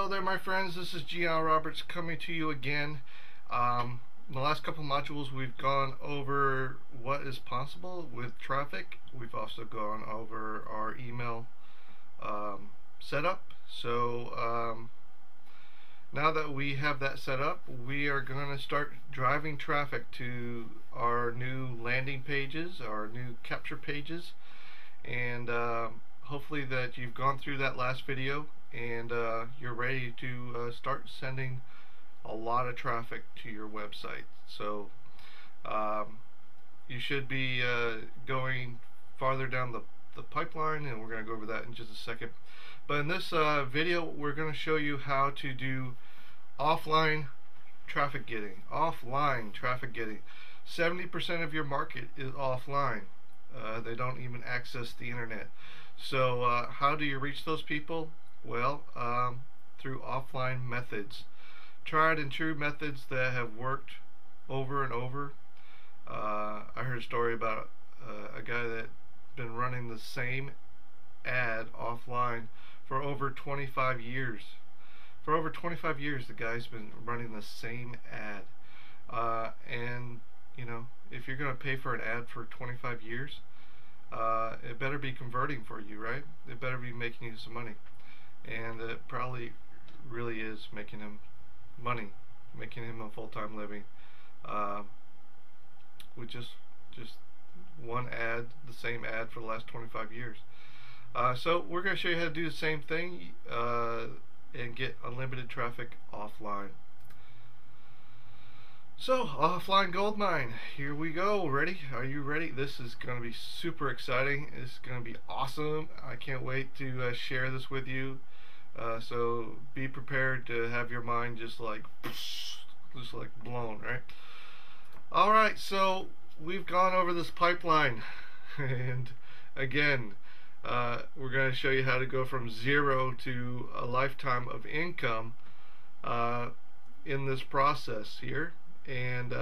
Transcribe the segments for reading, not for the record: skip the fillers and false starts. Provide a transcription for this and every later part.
Hello there, my friends. This is Gian Roberts coming to you again. In the last couple modules, we've gone over what is possible with traffic. We've also gone over our email setup. So now that we have that set up, we are going to start driving traffic to our new landing pages, our new capture pages, and hopefully that you've gone through that last video and you're ready to start sending a lot of traffic to your website. So you should be going farther down the pipeline, and we're going to go over that in just a second. But in this video, we're going to show you how to do offline traffic getting. 70% of your market is offline. They don't even access the internet. So how do you reach those people? Well, through offline methods, tried and true methods that have worked over and over. I heard a story about a guy that been running the same ad offline for over 25 years. For over 25 years, the guy's been running the same ad. And you know, if you're going to pay for an ad for 25 years, it better be converting for you, right? It better be making you some money. And it probably really is making him money, making him a full-time living with just one ad, the same ad for the last 25 years. So we're going to show you how to do the same thing and get unlimited traffic offline. So, offline gold mine, here we go. Ready? Are you ready? This is going to be super exciting. It's going to be awesome. I can't wait to share this with you. So be prepared to have your mind just like blown, right? Alright, so we've gone over this pipeline, and again, we're going to show you how to go from zero to a lifetime of income in this process here. And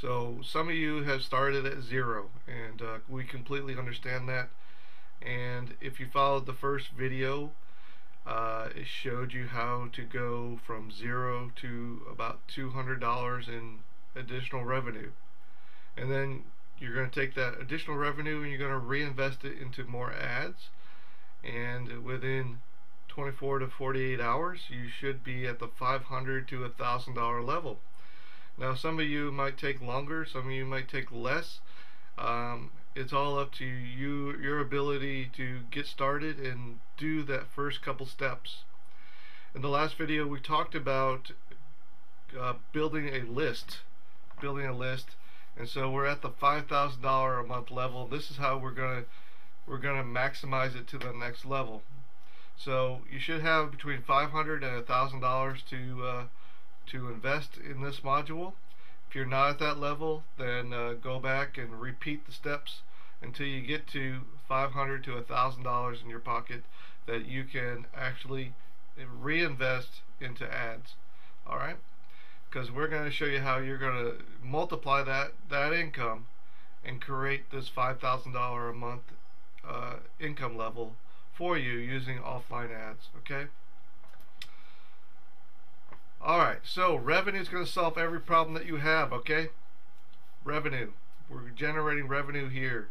so some of you have started at zero, and we completely understand that. And if you followed the first video, it showed you how to go from zero to about $200 in additional revenue, and then you're going to take that additional revenue and you're going to reinvest it into more ads, and within 24 to 48 hours you should be at the $500 to $1,000 level. Now some of you might take longer, some of you might take less. It's all up to you, your ability to get started and do that first couple steps. In the last video we talked about building a list, and so we're at the $5,000 a month level. This is how we're gonna maximize it to the next level. So you should have between $500 and $1,000 to invest in this module. If you're not at that level, then go back and repeat the steps until you get to $500 to $1,000 in your pocket that you can actually reinvest into ads. Alright? Because we're going to show you how you're going to multiply that income and create this $5,000 a month income level for you using offline ads. Okay? Alright, so revenue is going to solve every problem that you have. Okay? Revenue. We're generating revenue here.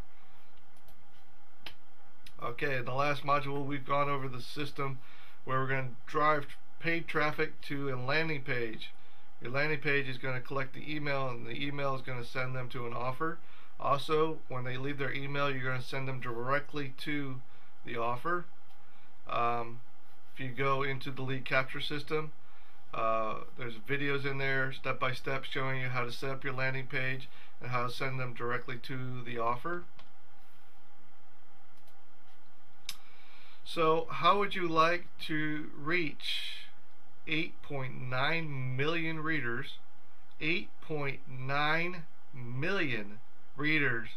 Okay, in the last module we've gone over the system where we're going to drive paid traffic to a landing page. Your landing page is going to collect the email, and the email is going to send them to an offer. Also, when they leave their email, you're going to send them directly to the offer. If you go into the lead capture system, there's videos in there step by step showing you how to set up your landing page and how to send them directly to the offer. So how would you like to reach 8.9 million readers, 8.9 million readers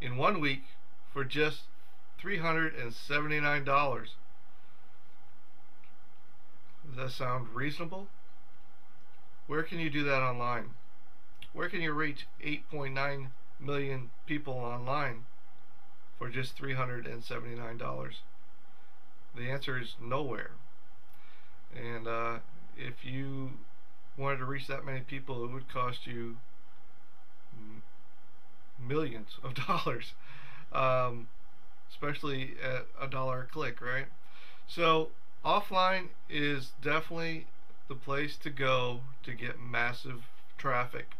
in 1 week for just $379? Does that sound reasonable? Where can you do that online? Where can you reach 8.9 million people online for just $379? The answer is nowhere. And if you wanted to reach that many people, it would cost you millions of dollars, especially at $1 a click, right? So offline is definitely the place to go to get massive traffic.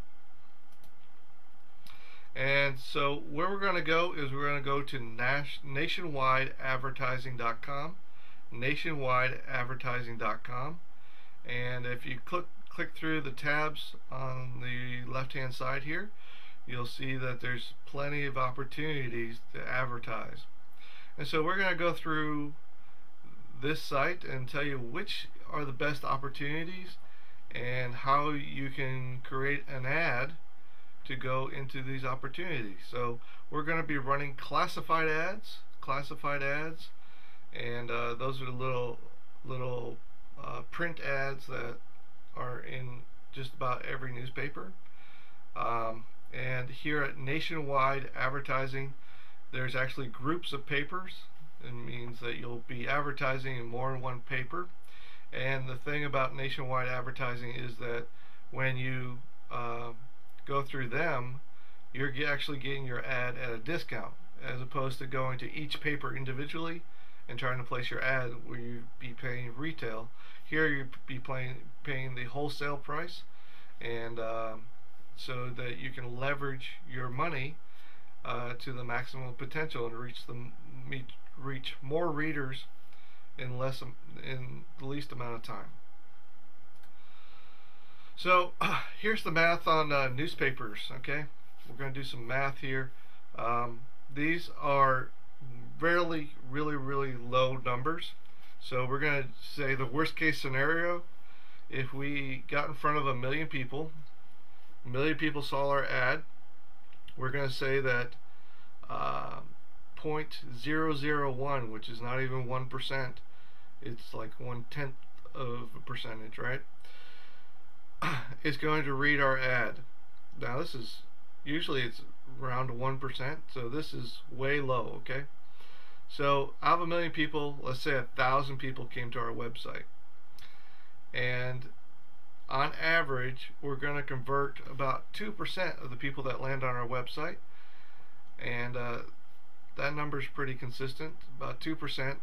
And so where we're going to go is we're going to go to nationwideadvertising.com, nationwideadvertising.com, and if you click through the tabs on the left hand side here, you'll see that there's plenty of opportunities to advertise. And so we're going to go through this site and tell you which are the best opportunities and how you can create an ad to go into these opportunities. So we're going to be running classified ads, and those are the little print ads that are in just about every newspaper. And here at Nationwide Advertising, there's actually groups of papers. It means that you'll be advertising in more than one paper. And the thing about Nationwide Advertising is that when you go through them, you're actually getting your ad at a discount, as opposed to going to each paper individually and trying to place your ad where you'd be paying retail. Here you'd be paying the wholesale price, and so that you can leverage your money to the maximum potential and reach more readers in the least amount of time. So here's the math on newspapers. Okay, we're going to do some math here. These are really low numbers. So we're going to say the worst case scenario: if we got in front of 1 million people, 1 million people saw our ad, we're going to say that 0.001, which is not even 1%, it's like 1/10 of a percentage, right? Is going to read our ad. Now this is usually it's around 1%, so this is way low. Okay, so out of 1 million people, let's say 1,000 people came to our website, and on average we're going to convert about 2% of the people that land on our website, and that number is pretty consistent, about 2%.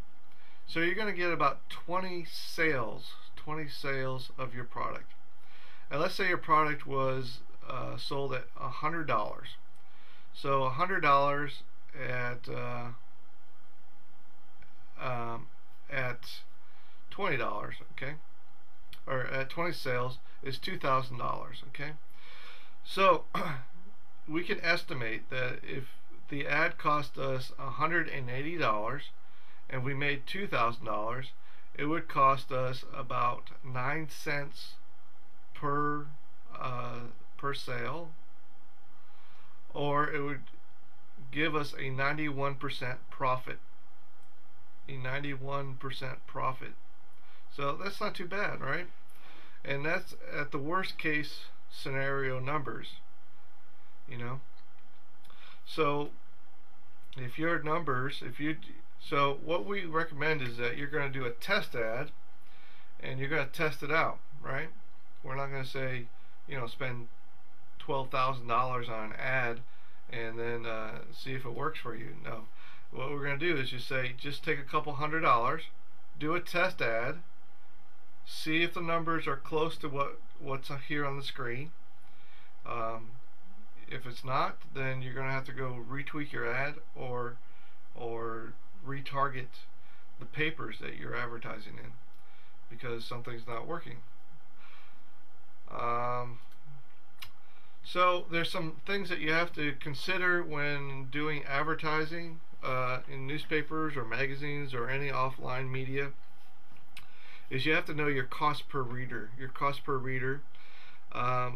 So you're going to get about 20 sales of your product. And let's say your product was sold at $100. So $100 at $20, okay, or at 20 sales is $2,000. Okay, so we can estimate that if the ad cost us $180 and we made $2,000, it would cost us about 9 cents per sale, or it would give us a 91% profit. A 91% profit. So that's not too bad, right? And that's at the worst case scenario numbers, you know. So if your numbers, so what we recommend is that you're going to do a test ad and you're going to test it out, right? We're not going to say, spend $12,000 on an ad and then see if it works for you. No. What we're going to do is just take a couple $100, do a test ad, see if the numbers are close to what's here on the screen. If it's not, then you're going to have to go retweak your ad or retarget the papers that you're advertising in, because something's not working. So there's some things that you have to consider when doing advertising in newspapers or magazines or any offline media. Is you have to know your cost per reader.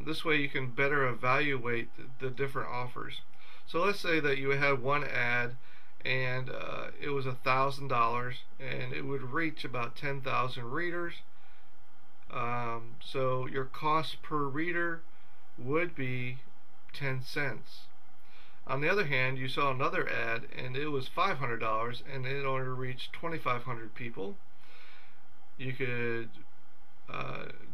This way you can better evaluate the different offers. So let's say that you had one ad and it was $1,000 and it would reach about 10,000 readers. So your cost per reader would be 10 cents. On the other hand, you saw another ad and it was $500 and it only reached 2,500 people. You could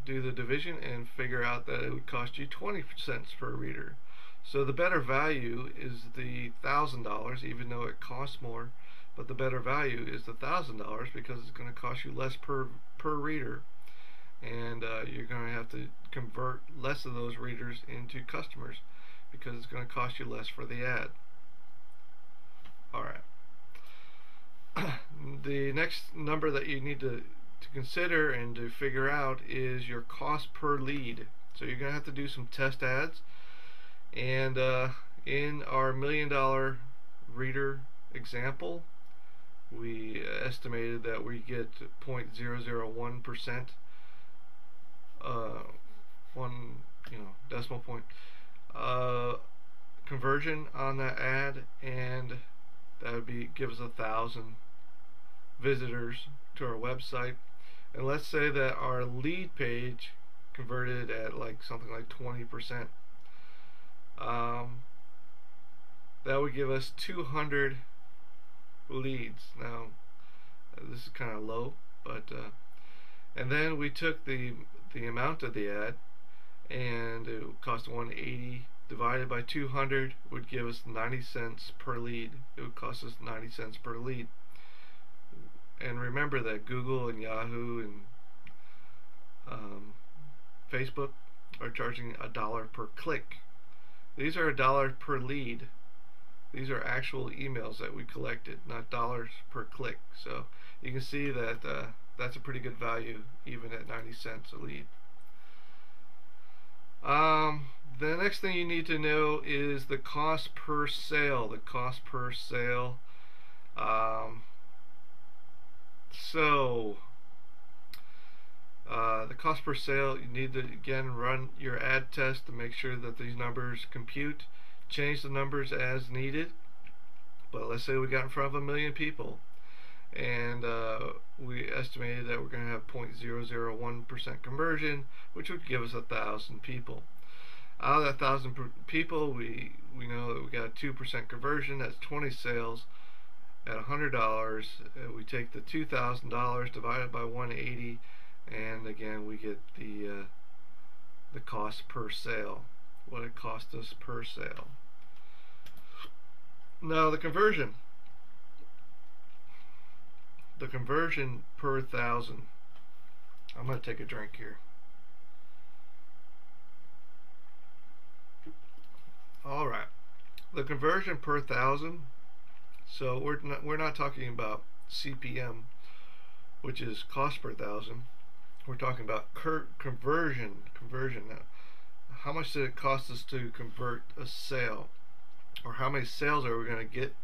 do the division and figure out that it would cost you 20 cents per reader. So the better value is the $1,000, even though it costs more. But the better value is the $1,000 because it's going to cost you less per reader, and you're going to have to convert less of those readers into customers because it's going to cost you less for the ad. All right. The next number that you need to consider and to figure out is your cost per lead. So you're going to have to do some test ads, and in our $1 million reader example, we estimated that we get 0.001%, one decimal point conversion on that ad, and that would give us 1,000 visitors to our website. And let's say that our lead page converted at something like 20%. That would give us 200 leads. Now this is kind of low, but and then we took the amount of the ad, and it would cost $180 divided by 200 would give us 90 cents per lead. It would cost us 90 cents per lead. And remember that Google and Yahoo and Facebook are charging $1 per click. These are $1 per lead. These are actual emails that we collected, not dollars per click. So you can see that that's a pretty good value even at 90 cents a lead. The next thing you need to know is the cost per sale. The cost per sale. The cost per sale, you need to again run your ad test to make sure that these numbers compute. Change the numbers as needed. But let's say we got in front of 1 million people, and we estimated that we're going to have 0.001% conversion, which would give us 1,000 people. Out of that 1,000 people, we know that we got a 2% conversion. That's 20 sales at $100. We take the $2,000 divided by 180, and again we get the cost per sale, what it cost us per sale. Now the conversion per 1,000. I'm going to take a drink here. All right, the conversion per 1,000. So we're not talking about CPM, which is cost per 1,000. We're talking about conversion. Now, how much did it cost us to convert a sale, or how many sales are we going to get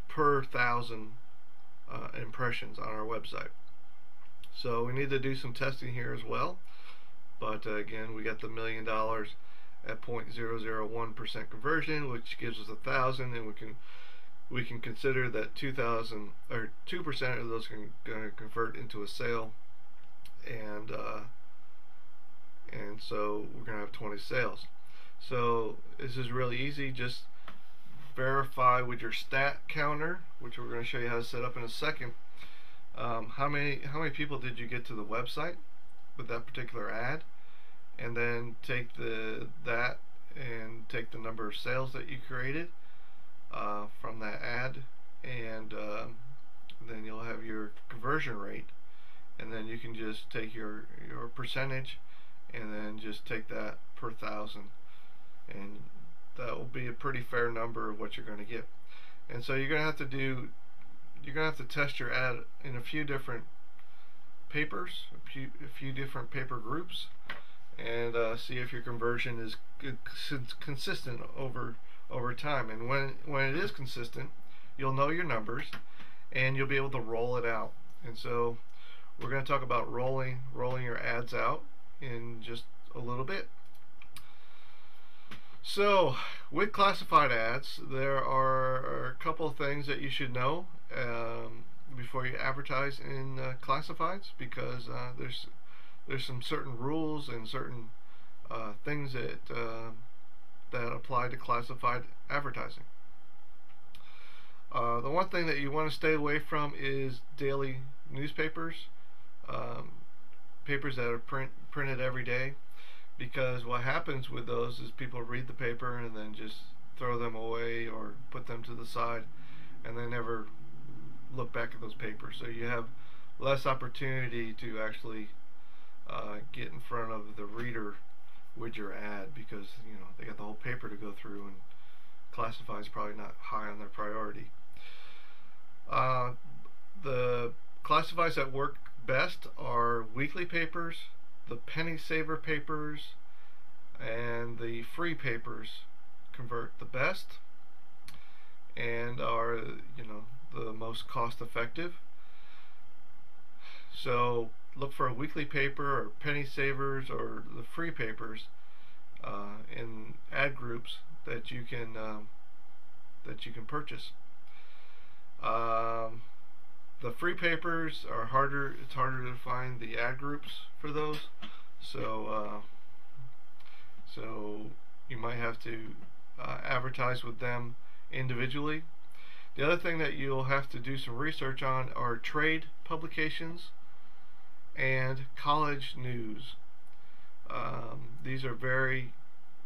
per 1,000 impressions on our website? So we need to do some testing here as well. But again, we got the $1 million at 0.001% conversion, which gives us 1,000, and we can consider that 2,000 or 2% of those can convert into a sale, and so we're going to have 20 sales. So this is really easy. Just verify with your stat counter, which we're going to show you how to set up in a second. How many people did you get to the website with that particular ad, and then take that and take the number of sales that you created from that ad, and then you'll have your conversion rate, and then you can just take your percentage and then just take that per 1,000, and that will be a pretty fair number of what you're going to get. And so you're going to have to test your ad in a few different papers, a few different paper groups, and see if your conversion is consistent over time. And when it is consistent, you'll know your numbers and you'll be able to roll it out. And so we're going to talk about rolling your ads out in just a little bit. So with classified ads, there are a couple of things that you should know before you advertise in classifieds, because there's some certain rules and certain things that apply to classified advertising. The one thing that you want to stay away from is daily newspapers, papers that are printed every day, because what happens with those is people read the paper and then just throw them away or put them to the side, and they never look back at those papers. So you have less opportunity to actually get in front of the reader with your ad, because they got the whole paper to go through, and classified is probably not high on their priority. The classifieds that work best are weekly papers, the penny saver papers, and the free papers convert the best and are the most cost effective. So look for a weekly paper or penny savers or the free papers in ad groups that you can purchase. The free papers are harder. It's harder to find the ad groups for those. So you might have to advertise with them individually. The other thing that you'll have to do some research on are trade publications and college news. These are very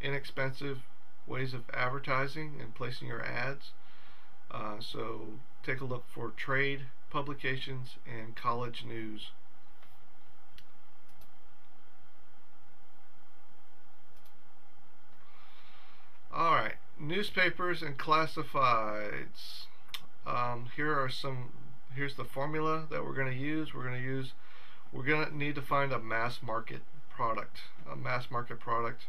inexpensive ways of advertising and placing your ads. So take a look for trade publications and college news. Alright, newspapers and classifieds. Here's the formula that we're going to use. We're going to need to find a mass market product. A mass market product.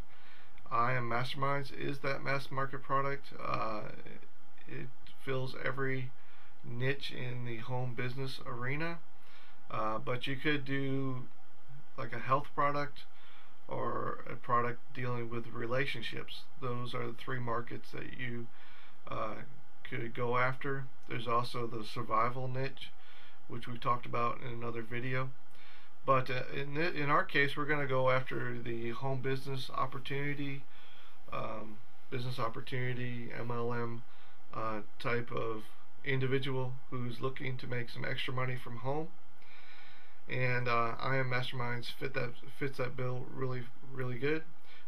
I Am Masterminds is that mass market product. It fills every niche in the home business arena, but you could do like a health product or a product dealing with relationships. Those are the three markets that you could go after. There's also the survival niche, which we talked about in another video. But in our case, we're going to go after the home business opportunity, MLM type of individual who's looking to make some extra money from home. And I Am Masterminds fits that bill really, really good.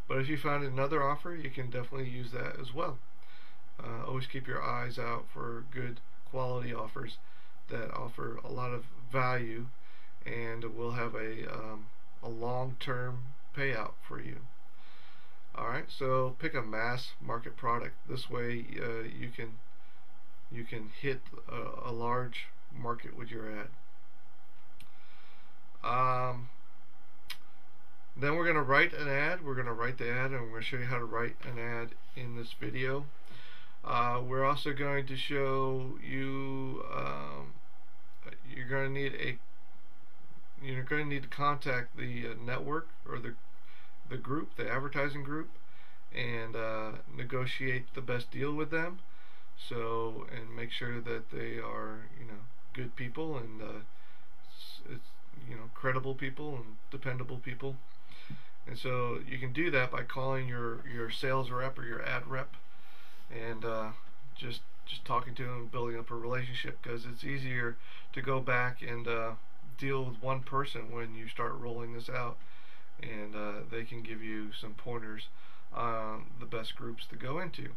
But if you find another offer, you can definitely use that as well. Always keep your eyes out for good quality offers that offer a lot of value and will have a long-term payout for you. Alright, so pick a mass market product. This way you can hit a large market with your ad. Then we're going to write an ad. We're going to write the ad, and we're going to show you how to write an ad in this video. We're also going to show you you're going to need to contact the network or the group, the advertising group, and negotiate the best deal with them. So, and make sure that they are good people and it's credible people and dependable people. And so you can do that by calling your sales rep or your ad rep and just talking to them, building up a relationship, because it's easier to go back and deal with one person when you start rolling this out, and they can give you some pointers on the best groups to go into.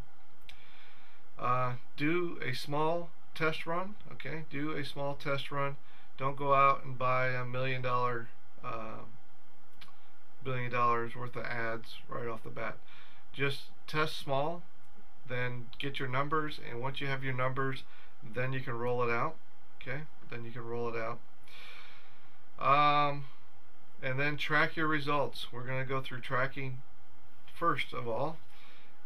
Do a small test run. Okay, do a small test run. Don't go out and buy $1 billion worth of ads right off the bat. Just test small, then get your numbers, and once you have your numbers, then you can roll it out. Okay, then you can roll it out. And then track your results. We're going to go through tracking first of all.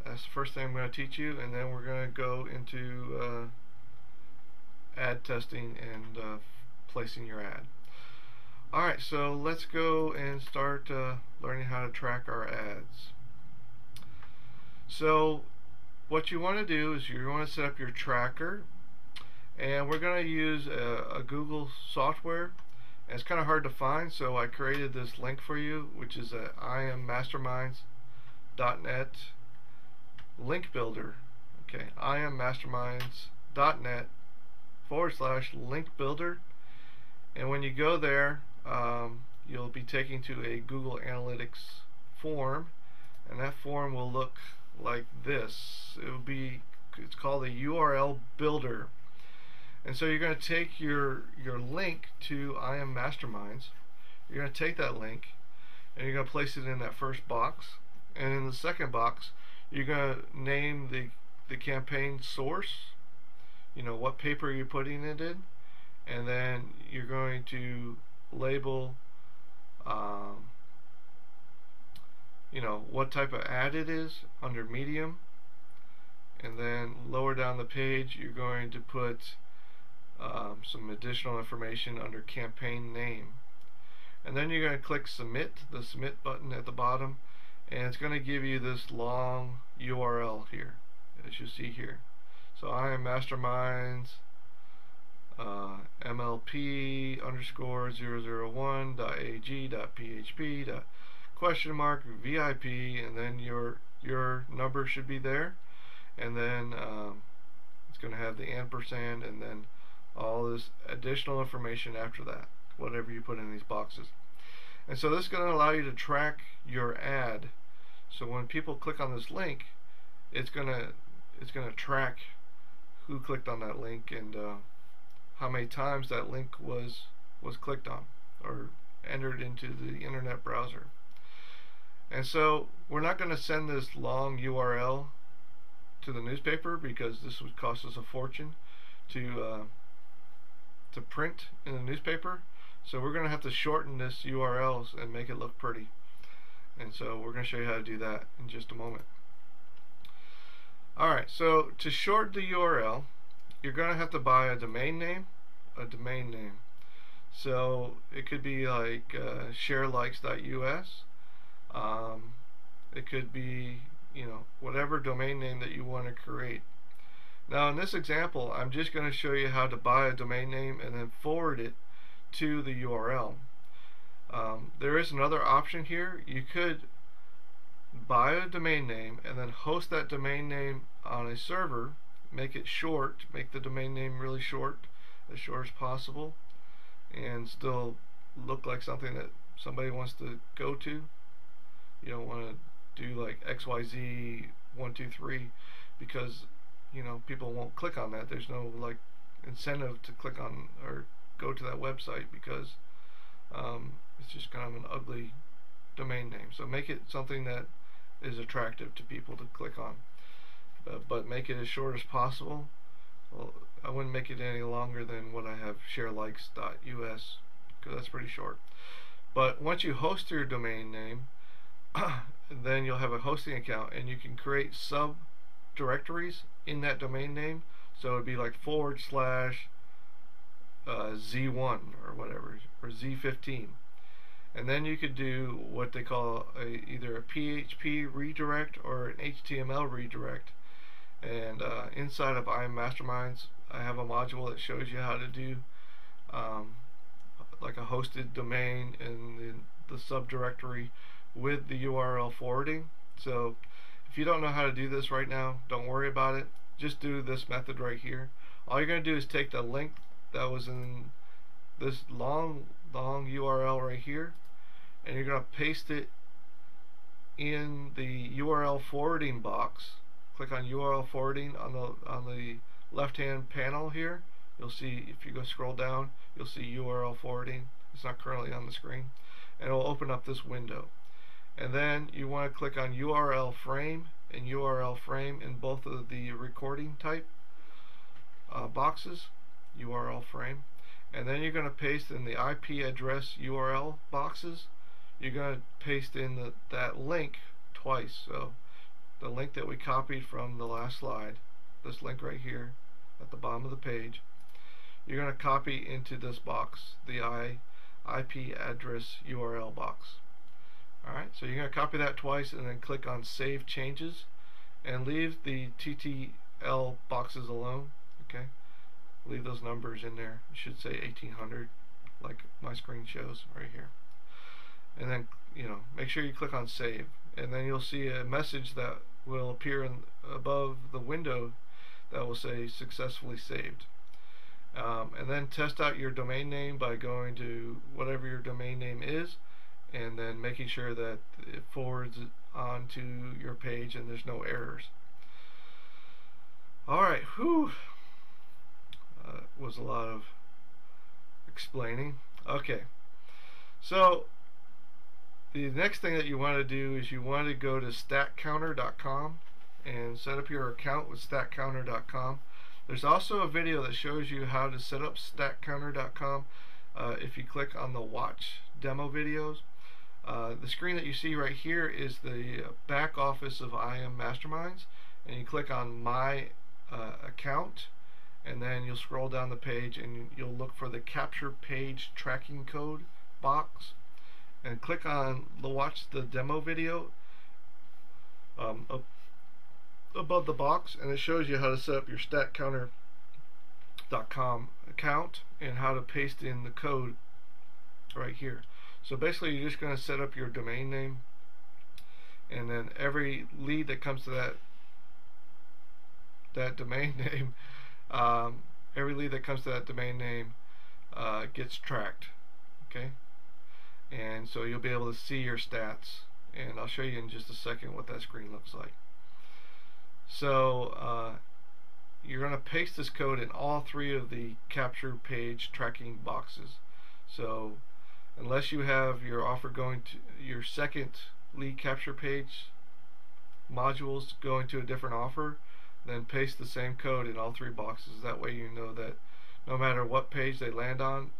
That's the first thing I'm going to teach you, and then we're going to go into ad testing and placing your ad. Alright, so let's go and start learning how to track our ads. So what you want to do is you want to set up your tracker, and we're going to use a Google software. And it's kind of hard to find, so I created this link for you, which is a IamMasterminds.net link builder. Okay, IamMasterminds.net link builder, and when you go there, you'll be taken to a Google Analytics form, and that form will look like this. It's called a URL builder. And so you're going to take your link to I Am Masterminds. You're going to take that link and you're going to place it in that first box, and in the second box you're going to name the campaign source, what paper you're putting it in, and then you're going to label what type of ad it is under medium, and then lower down the page you're going to put some additional information under campaign name, and then you're going to click submit, the submit button at the bottom, and it's going to give you this long URL here, as you see here. So I am masterminds MLP underscore 001.ag.php question mark VIP, and then your number should be there, and then it's going to have the ampersand, and then all this additional information after that, whatever you put in these boxes. And so this is going to allow you to track your ad. So when people click on this link, it's going to track who clicked on that link and how many times that link was clicked on or entered into the internet browser. And so we're not going to send this long URL to the newspaper, because this would cost us a fortune to print in the newspaper. So we're going to have to shorten this URLs and make it look pretty. And so we're going to show you how to do that in just a moment. Alright, so to shorten the URL, you're going to have to buy a domain name. So it could be like sharelikes.us. It could be whatever domain name that you want to create. Now in this example, I'm just going to show you how to buy a domain name and then forward it to the URL. There is another option here. You could buy a domain name and then host that domain name on a server, make it short, make the domain name really short, as short as possible, and still look like something that somebody wants to go to. You don't want to do like XYZ123, because people won't click on that. There's no like incentive to click on or go to that website, because it's just kind of an ugly domain name. So make it something that is attractive to people to click on, but make it as short as possible. Well, I wouldn't make it any longer than what I have, sharelikes.us, because that's pretty short. But once you host your domain name, then you'll have a hosting account, and you can create subdirectories in that domain name. So it would be like /Z1 or whatever, or Z15, and then you could do what they call either a PHP redirect or an HTML redirect. And inside of I Am Masterminds, I have a module that shows you how to do like a hosted domain in the subdirectory with the URL forwarding. So if you don't know how to do this right now, don't worry about it. Just do this method right here. All you're going to do is take the link that was in this long URL right here, and you're going to paste it in the URL forwarding box. Click on URL forwarding on the left hand panel here. You'll see, if you go scroll down, you'll see URL forwarding. It's not currently on the screen, and it will open up this window. And then you want to click on URL frame and URL frame in both of the recording type boxes, URL frame, and then you're going to paste in the IP address URL boxes. You're going to paste in that link twice. So the link that we copied from the last slide, this link right here at the bottom of the page, you're going to copy into this box, the IP address URL box. Alright, so you're going to copy that twice and then click on Save Changes, and leave the TTL boxes alone. Okay, leave those numbers in there. It should say 1800 like my screen shows right here. And then make sure you click on Save, and then you'll see a message that will appear above the window that will say Successfully Saved. And then test out your domain name by going to whatever your domain name is, and then making sure that it forwards it onto your page and there's no errors. Alright, whew. Was a lot of explaining. Okay, so the next thing that you want to do is you want to go to statcounter.com and set up your account with statcounter.com. There's also a video that shows you how to set up statcounter.com if you click on the watch demo videos. The screen that you see right here is the back office of IM Masterminds, and you click on my account, and then you'll scroll down the page and you'll look for the capture page tracking code box and click on the watch the demo video above the box, and it shows you how to set up your statcounter.com account and how to paste in the code right here. So basically you're just going to set up your domain name, and then every lead that comes to that domain name every lead that comes to that domain name gets tracked. Okay, and so you'll be able to see your stats, and I'll show you in just a second what that screen looks like. So you're going to paste this code in all three of the capture page tracking boxes. So unless you have your offer going to your second lead capture page modules going to a different offer, then paste the same code in all three boxes. That way you know that no matter what page they land on,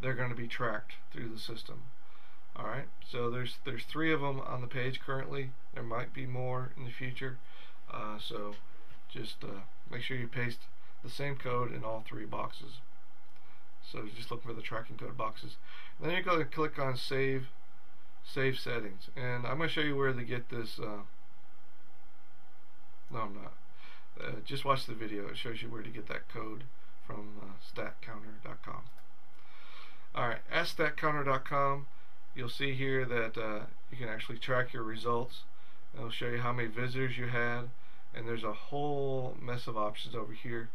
they're going to be tracked through the system. Alright, so there's three of them on the page currently. There might be more in the future. So just make sure you paste the same code in all three boxes. So just look for the tracking code boxes. And then you're going to click on save settings, and I'm going to show you where to get this. No, I'm not. Just watch the video. It shows you where to get that code from statcounter.com. Alright, at statcounter.com you'll see here that you can actually track your results. It'll show you how many visitors you had, and there's a whole mess of options over here.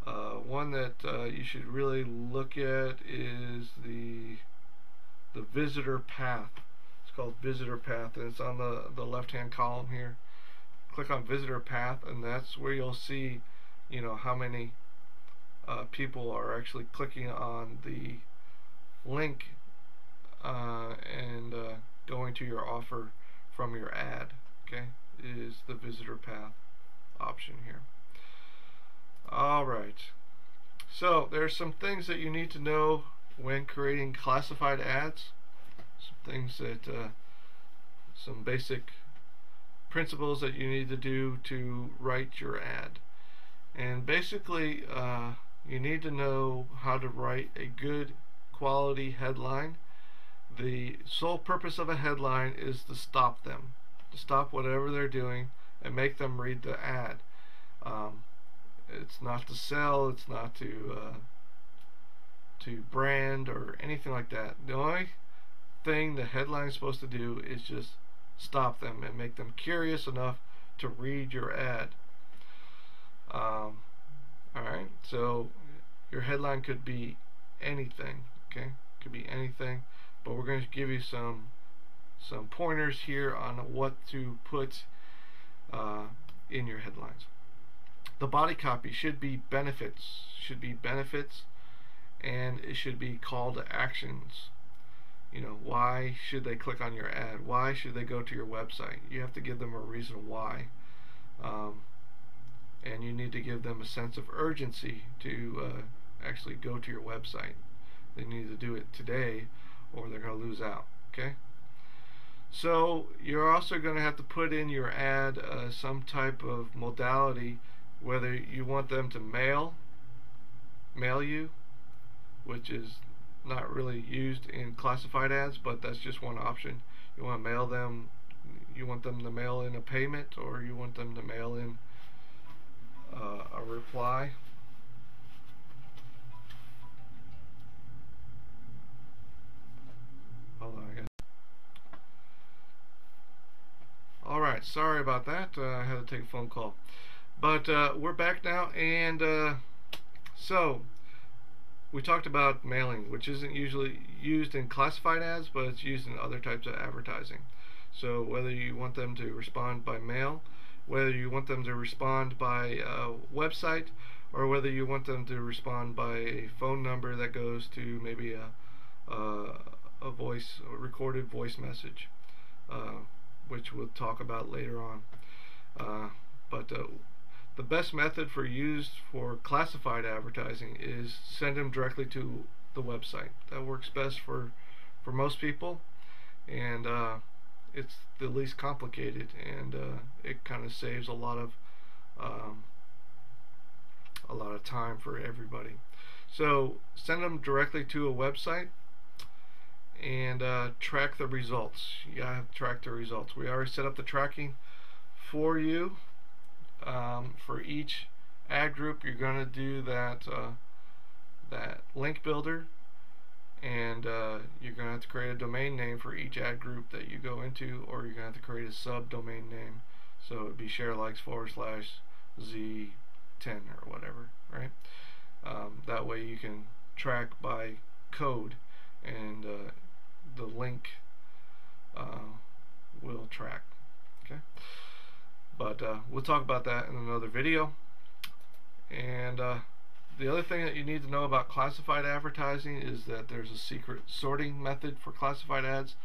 One that you should really look at is the visitor path. It's called visitor path, and it's on the left hand column here. Click on visitor path, and that's where you'll see, you know, how many people are actually clicking on the link and going to your offer from your ad. Okay, is the visitor path option here. Alright, so there's some things that you need to know when creating classified ads. Some things that some basic principles that you need to do to write your ad. And basically you need to know how to write a good quality headline. The sole purpose of a headline is to stop them, to stop whatever they're doing and make them read the ad. It's not to sell, it's not to brand or anything like that. The only thing the headline is supposed to do is just stop them and make them curious enough to read your ad. Alright, so your headline could be anything, okay? Could be anything, but we're going to give you some pointers here on what to put in your headlines. The body copy should be benefits, and it should be call to actions. You know, why should they click on your ad? Why should they go to your website? You have to give them a reason why. And you need to give them a sense of urgency to actually go to your website. They need to do it today or they're going to lose out. Okay? So you're also going to have to put in your ad some type of modality, whether you want them to mail you, which is not really used in classified ads, but that's just one option. You want to mail them, you want them to mail in a payment, or you want them to mail in a reply. Hold on, I got. Alright, sorry about that. I had to take a phone call. But we're back now, and so we talked about mailing, which isn't usually used in classified ads, but it's used in other types of advertising. So whether you want them to respond by mail, whether you want them to respond by website, or whether you want them to respond by a phone number that goes to maybe a recorded voice message, which we'll talk about later on. But the best method used for classified advertising is send them directly to the website. That works best for most people, and it's the least complicated, and it kind of saves a lot of time for everybody. So send them directly to a website and track the results. You gotta have to track the results. We already set up the tracking for you. For each ad group, you're going to do that link builder, and you're going to have to create a domain name for each ad group that you go into, or you're going to have to create a subdomain name. So it would be sharelikes/Z10 or whatever, right? That way you can track by code, and the link will track. Okay. But we'll talk about that in another video. And the other thing that you need to know about classified advertising is that there's a secret sorting method for classified ads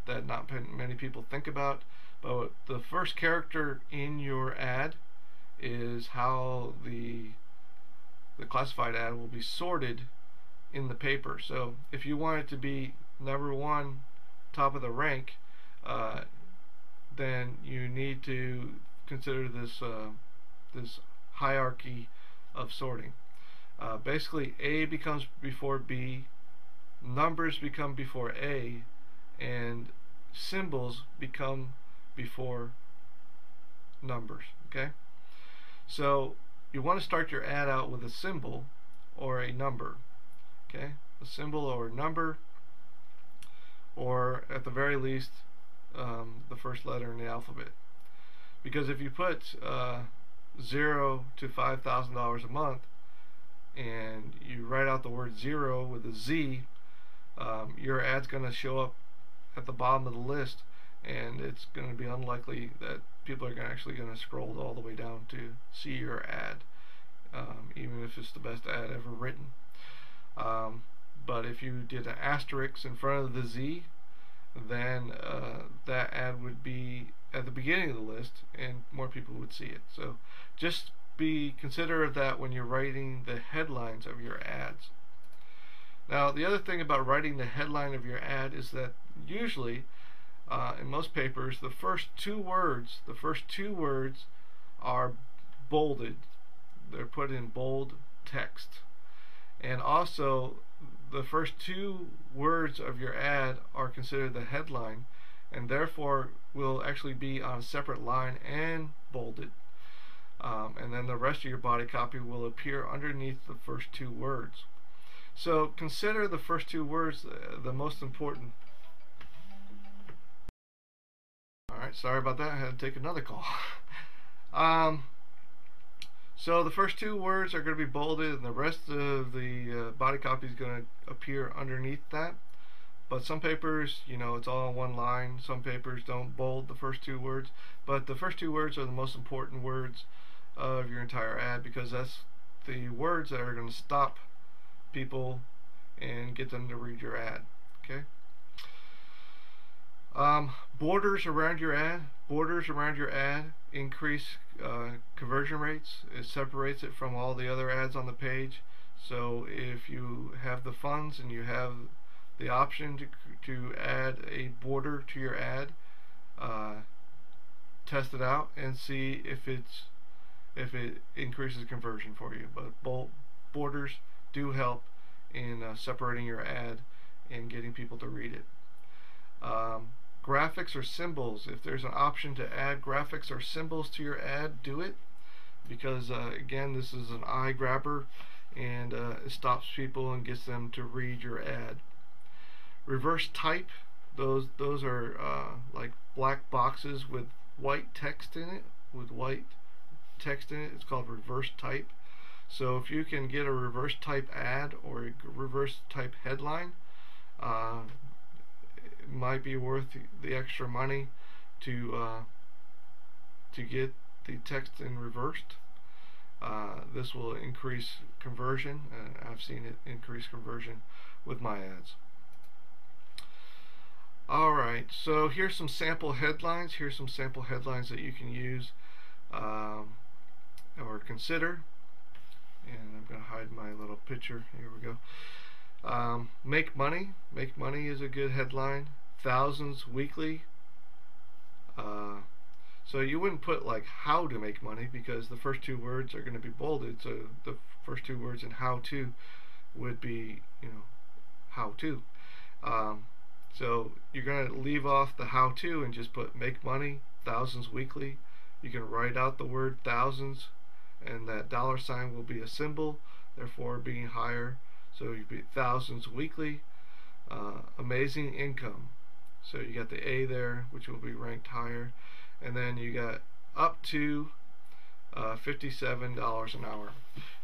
that not many people think about. But the first character in your ad is how the classified ad will be sorted in the paper. So if you want it to be number one, top of the rank, then you need to consider this hierarchy of sorting. Basically, A becomes before B, numbers become before A, and symbols become before numbers. Okay, so you want to start your ad out with a symbol or a number. Okay, a symbol or a number, or at the very least the first letter in the alphabet. Because if you put $0 to $5,000 a month and you write out the word zero with a Z, your ad's going to show up at the bottom of the list, and it's going to be unlikely that people are actually going to scroll all the way down to see your ad, even if it's the best ad ever written. But if you did an asterisk in front of the Z, then that ad would be at the beginning of the list and more people would see it. So just be considerate of that when you're writing the headlines of your ads. Now, the other thing about writing the headline of your ad is that usually in most papers the first two words are bolded. They're put in bold text. And also the first two words of your ad are considered the headline, and therefore will actually be on a separate line and bolded. And then the rest of your body copy will appear underneath the first two words. So consider the first two words the most important. Alright, sorry about that, I had to take another call. So the first two words are going to be bolded, and the rest of the body copy is going to appear underneath that. But some papers, it's all on one line. Some papers don't bold the first two words, but the first two words are the most important words of your entire ad, because that's the words that are going to stop people and get them to read your ad. Okay. Borders around your ad increase conversion rates. It separates it from all the other ads on the page. So if you have the funds and you have the option to add a border to your ad, test it out and see if it increases conversion for you. But borders do help in separating your ad and getting people to read it. Graphics or symbols. If there's an option to add graphics or symbols to your ad, do it, because again, this is an eye grabber, and it stops people and gets them to read your ad. Reverse type. Those are like black boxes with white text in it. It's called reverse type. So if you can get a reverse type ad or a reverse type headline, it might be worth the extra money to get the text in reversed. This will increase conversion, and I've seen it increase conversion with my ads. Alright, so here's some sample headlines. Here's some sample headlines that you can use or consider. And I'm going to hide my little picture. Here we go. Make money. Make money is a good headline. Thousands weekly. So you wouldn't put like how to make money, because the first two words are going to be bolded. So the first two words in how to would be, how to. So you're going to leave off the how to and just put make money, thousands weekly. You can write out the word thousands, and that $ will be a symbol, therefore being higher. So you'd be thousands weekly. Amazing income. So you got the A there, which will be ranked higher. And then you got up to $57 an hour.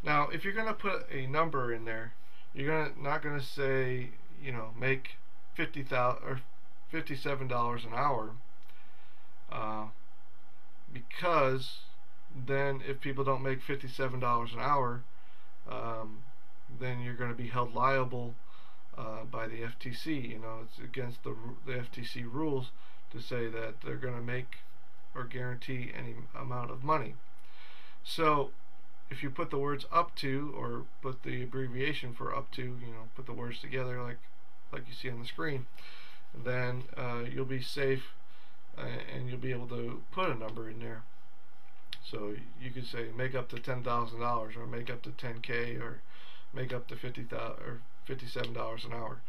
Now, if you're going to put a number in there, you're not going to say, make $57 an hour, because then if people don't make $57 an hour, then you're going to be held liable by the FTC. It's against the FTC rules to say that they're going to make or guarantee any amount of money. So if you put the words up to, or put the abbreviation for up to, put the words together like you see on the screen, then you'll be safe, and you'll be able to put a number in there. So you could say make up to $10,000, or make up to 10K, or make up to $50,000 or $57 an hour.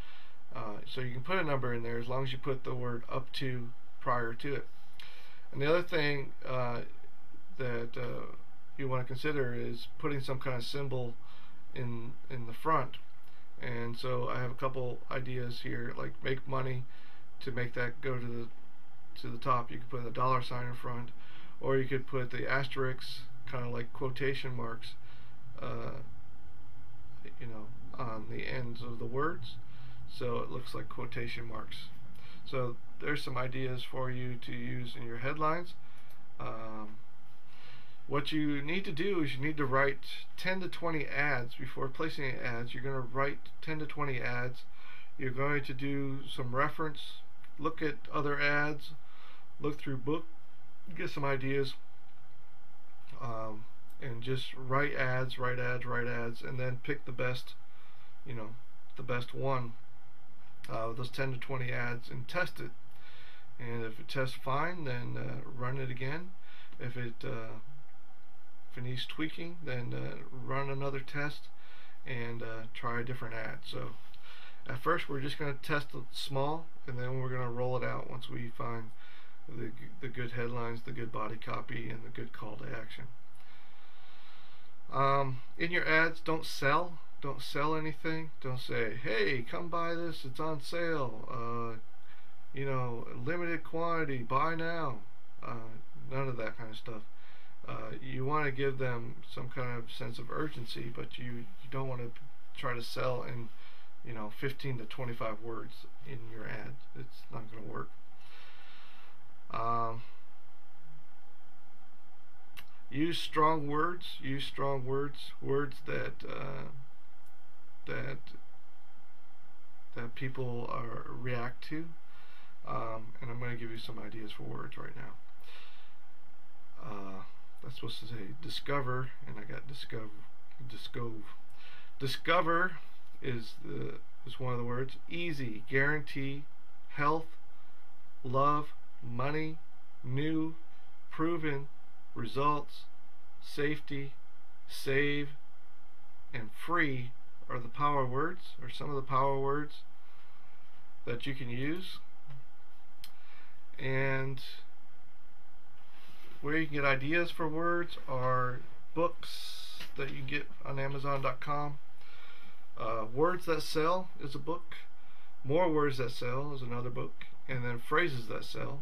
So you can put a number in there as long as you put the word up to prior to it. And the other thing that you want to consider is putting some kind of symbol in the front. And so I have a couple ideas here, like make money. To make that go to the top, you could put a $ in front, or you could put the asterisks, kind of like quotation marks, on the ends of the words, so it looks like quotation marks. So there's some ideas for you to use in your headlines. What you need to do is you need to write 10 to 20 ads before placing ads. You're going to write 10 to 20 ads. You're going to do some reference, look at other ads, look through book, get some ideas, and just write ads, and then pick the best, the best one, those 10 to 20 ads, and test it. And if it tests fine, then run it again. If it needs tweaking, then run another test and try a different ad. So at first we're just going to test it small, and then we're going to roll it out once we find the good headlines, the good body copy, and the good call to action. In your ads, don't sell anything. Don't say, hey, come buy this, it's on sale, limited quantity, buy now. None of that kind of stuff. You want to give them some kind of sense of urgency, but you don't want to try to sell in 15 to 25 words in your ad. It's not going to work. Use strong words. Words that people react to. And I'm going to give you some ideas for words right now. That's supposed to say discover, and I got discove. Discover is one of the words. Easy, guarantee, health, love, money, new, proven, results, safety, save, and free are the power words, or some of the power words that you can use. And where you can get ideas for words are books that you can get on Amazon.com. Words That Sell is a book. More Words That Sell is another book. And then Phrases That Sell.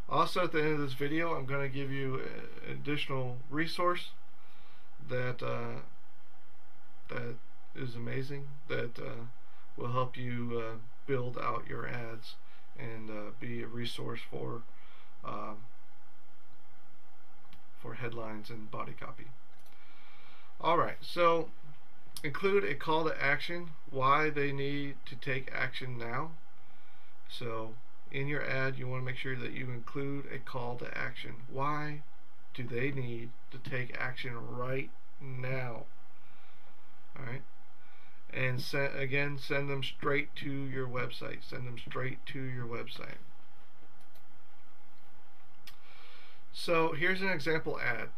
Also, at the end of this video, I'm going to give you an additional resource that that is amazing, that will help you build out your ads and be a resource um, for headlines and body copy. Alright, so include a call to action, why they need to take action now. So in your ad, you want to make sure that you include a call to action. Why do they need to take action right now? Alright, and again, send them straight to your website. Send them straight to your website. So here's an example ad.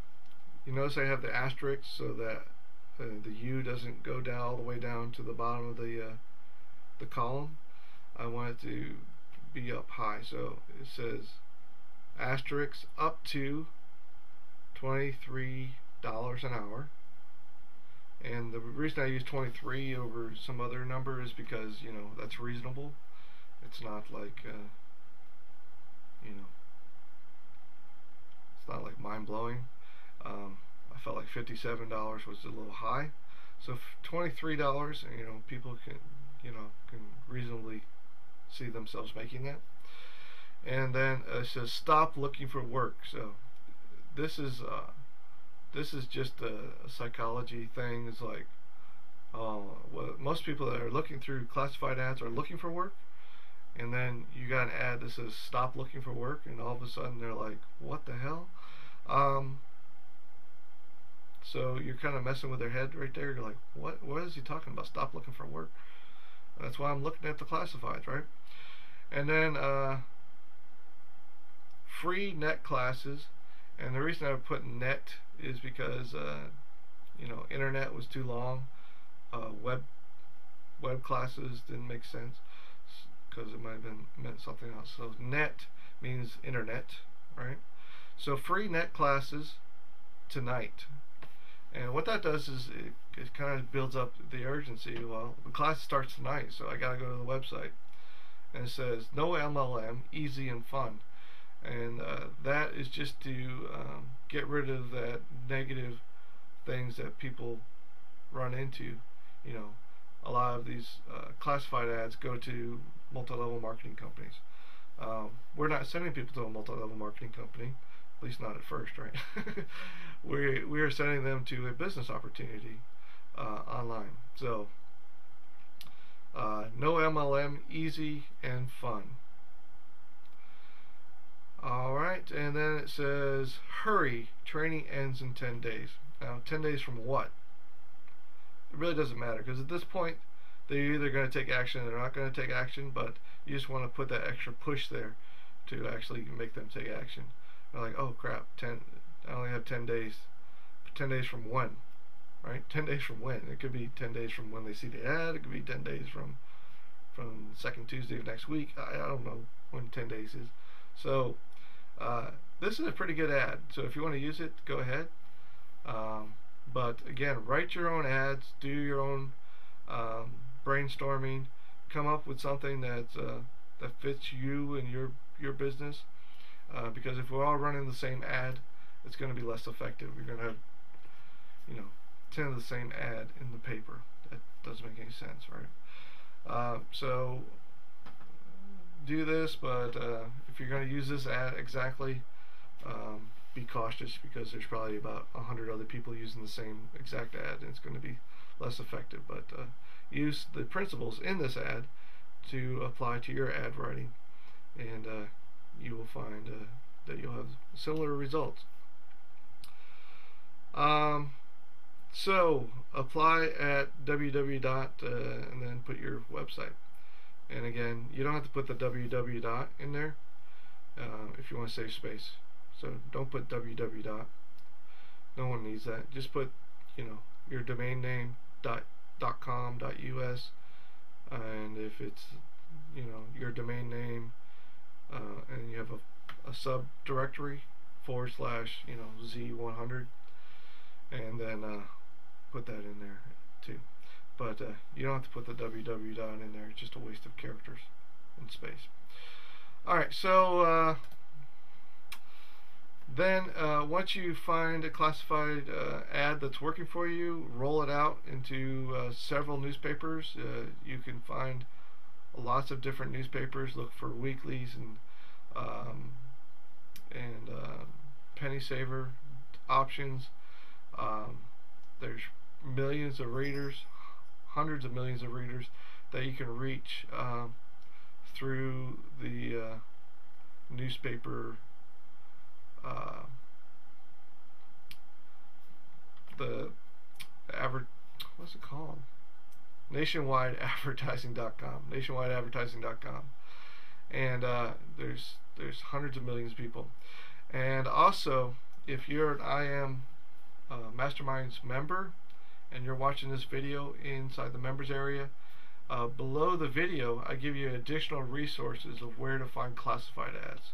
You notice I have the asterisk so that the U doesn't go down all the way down to the bottom of the column. I want it to be up high, so it says asterisk up to $23 an hour. And the reason I use 23 over some other number is because, you know, that's reasonable. It's not like you know, it's not like mind-blowing. I felt like $57 was a little high, so $23, you know, people can reasonably see themselves making that. And then it says stop looking for work. So this is just a psychology thing. It's like, well, most people that are looking through classified ads are looking for work, and then you got an ad that says stop looking for work, and all of a sudden they're like, what the hell? So you're kind of messing with their head right there. You're like, what is he talking about? Stop looking for work. That's why I'm looking at the classifieds, right? And then free net classes. And the reason I put net is because you know, internet was too long. Web classes didn't make sense because it might have meant something else. So net means internet, right? So free net classes tonight. And what that does is it kind of builds up the urgency. Well, the class starts tonight, so I gotta go to the website. And it says no MLM, easy and fun. And that is just to get rid of that negative things that people run into. You know, a lot of these classified ads go to multi-level marketing companies. We're not sending people to a multi-level marketing company, at least not at first, right? we are sending them to a business opportunity online. So no MLM, easy and fun. Alright, and then it says hurry, training ends in 10 days. Now 10 days from what? It really doesn't matter, because at this point they're either going to take action or they're not going to take action, but you just want to put that extra push there to actually make them take action. They're like, oh crap, I only have 10 days. 10 days from when? Right? 10 days from when? It could be 10 days from when they see the ad. It could be 10 days from second Tuesday of next week. I don't know when 10 days is. So this is a pretty good ad. So if you want to use it, go ahead. But again, write your own ads, do your own brainstorming, come up with something that fits you and your business. Because if we're all running the same ad, it's going to be less effective. You're going to have, you know, 10 of the same ad in the paper. That doesn't make any sense, right? So do this, but if you're going to use this ad exactly, be cautious, because there's probably about 100 other people using the same exact ad, and it's going to be less effective. But use the principles in this ad to apply to your ad writing, and you will find that you'll have similar results. So apply at www. And then put your website. And again, you don't have to put the www. In there if you want to save space. So don't put www. No one needs that. Just put, you know, your domain name .com, .us, and if it's, you know, your domain name and you have a subdirectory / you know, Z100, and then put that in there too. But you don't have to put the www. In there. It's just a waste of characters and space. Alright, so Then once you find a classified ad that's working for you, roll it out into several newspapers. You can find lots of different newspapers. Look for weeklies um, and penny saver options. There's millions of readers, hundreds of millions of readers that you can reach through the newspaper, the what's it called? Nationwideadvertising.com. Nationwideadvertising.com. And there's hundreds of millions of people. And also, if you're an IM Masterminds member and you're watching this video inside the members area, below the video I give you additional resources of where to find classified ads.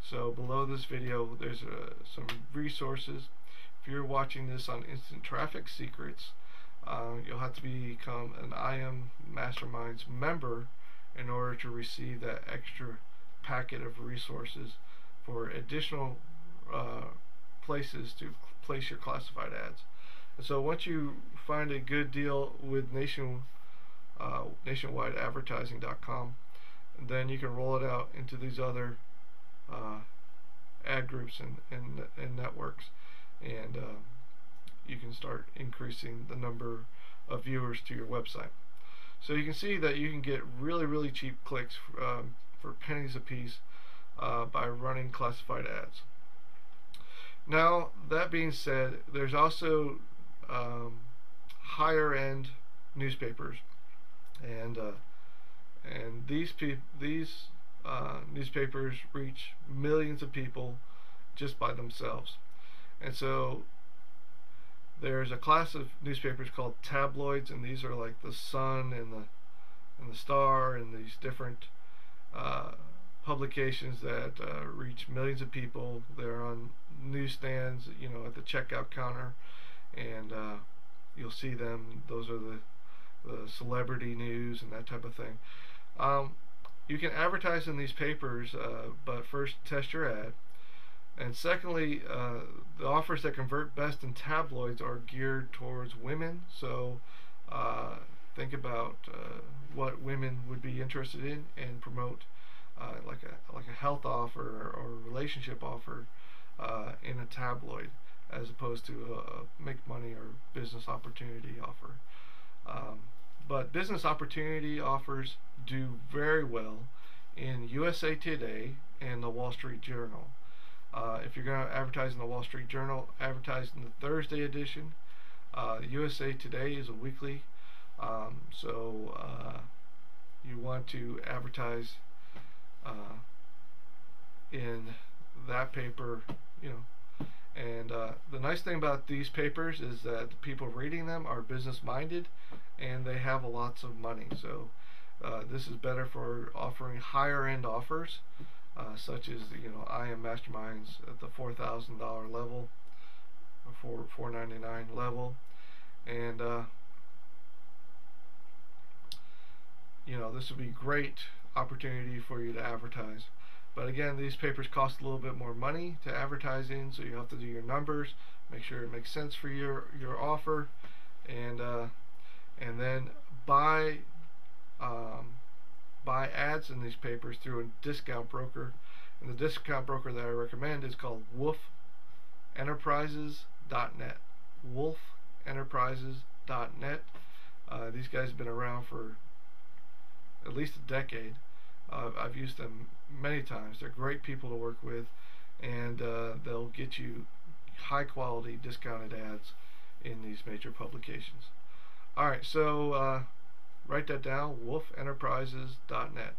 So below this video there's some resources. If you're watching this on Instant Traffic Secrets, you'll have to become an IM Masterminds member in order to receive that extra packet of resources for additional places to place your classified ads. And so once you find a good deal with nationwideadvertising.com, then you can roll it out into these other ad groups and networks, and you can start increasing the number of viewers to your website. So you can see that you can get really cheap clicks for pennies a piece by running classified ads. Now, that being said, there's also higher end newspapers, and these newspapers reach millions of people just by themselves. And so there's a class of newspapers called tabloids, and these are like the Sun and the Star and these different publications that reach millions of people. They're on newsstands, you know, at the checkout counter, and you'll see them. Those are the celebrity news and that type of thing. You can advertise in these papers, but first test your ad. And secondly, the offers that convert best in tabloids are geared towards women. So think about what women would be interested in, and promote like a health offer or relationship offer in a tabloid, as opposed to a make money or business opportunity offer. But business opportunity offers do very well in USA Today and the Wall Street Journal. If you're going to advertise in the Wall Street Journal, advertise in the Thursday edition. USA Today is a weekly, so you want to advertise in that paper, you know. And the nice thing about these papers is that the people reading them are business minded, and they have lots of money. So this is better for offering higher end offers, such as, you know, IM Masterminds at the $4,000 level, or $499 level, and you know, this would be great opportunity for you to advertise. But again, these papers cost a little bit more money to advertise in, so you have to do your numbers, make sure it makes sense for your offer, and then buy ads in these papers through a discount broker. And the discount broker that I recommend is called wolfenterprises.net. wolfenterprises.net. These guys have been around for at least a decade. I've used them many times. They're great people to work with, and they'll get you high quality discounted ads in these major publications. Alright, so write that down, wolfenterprises.net.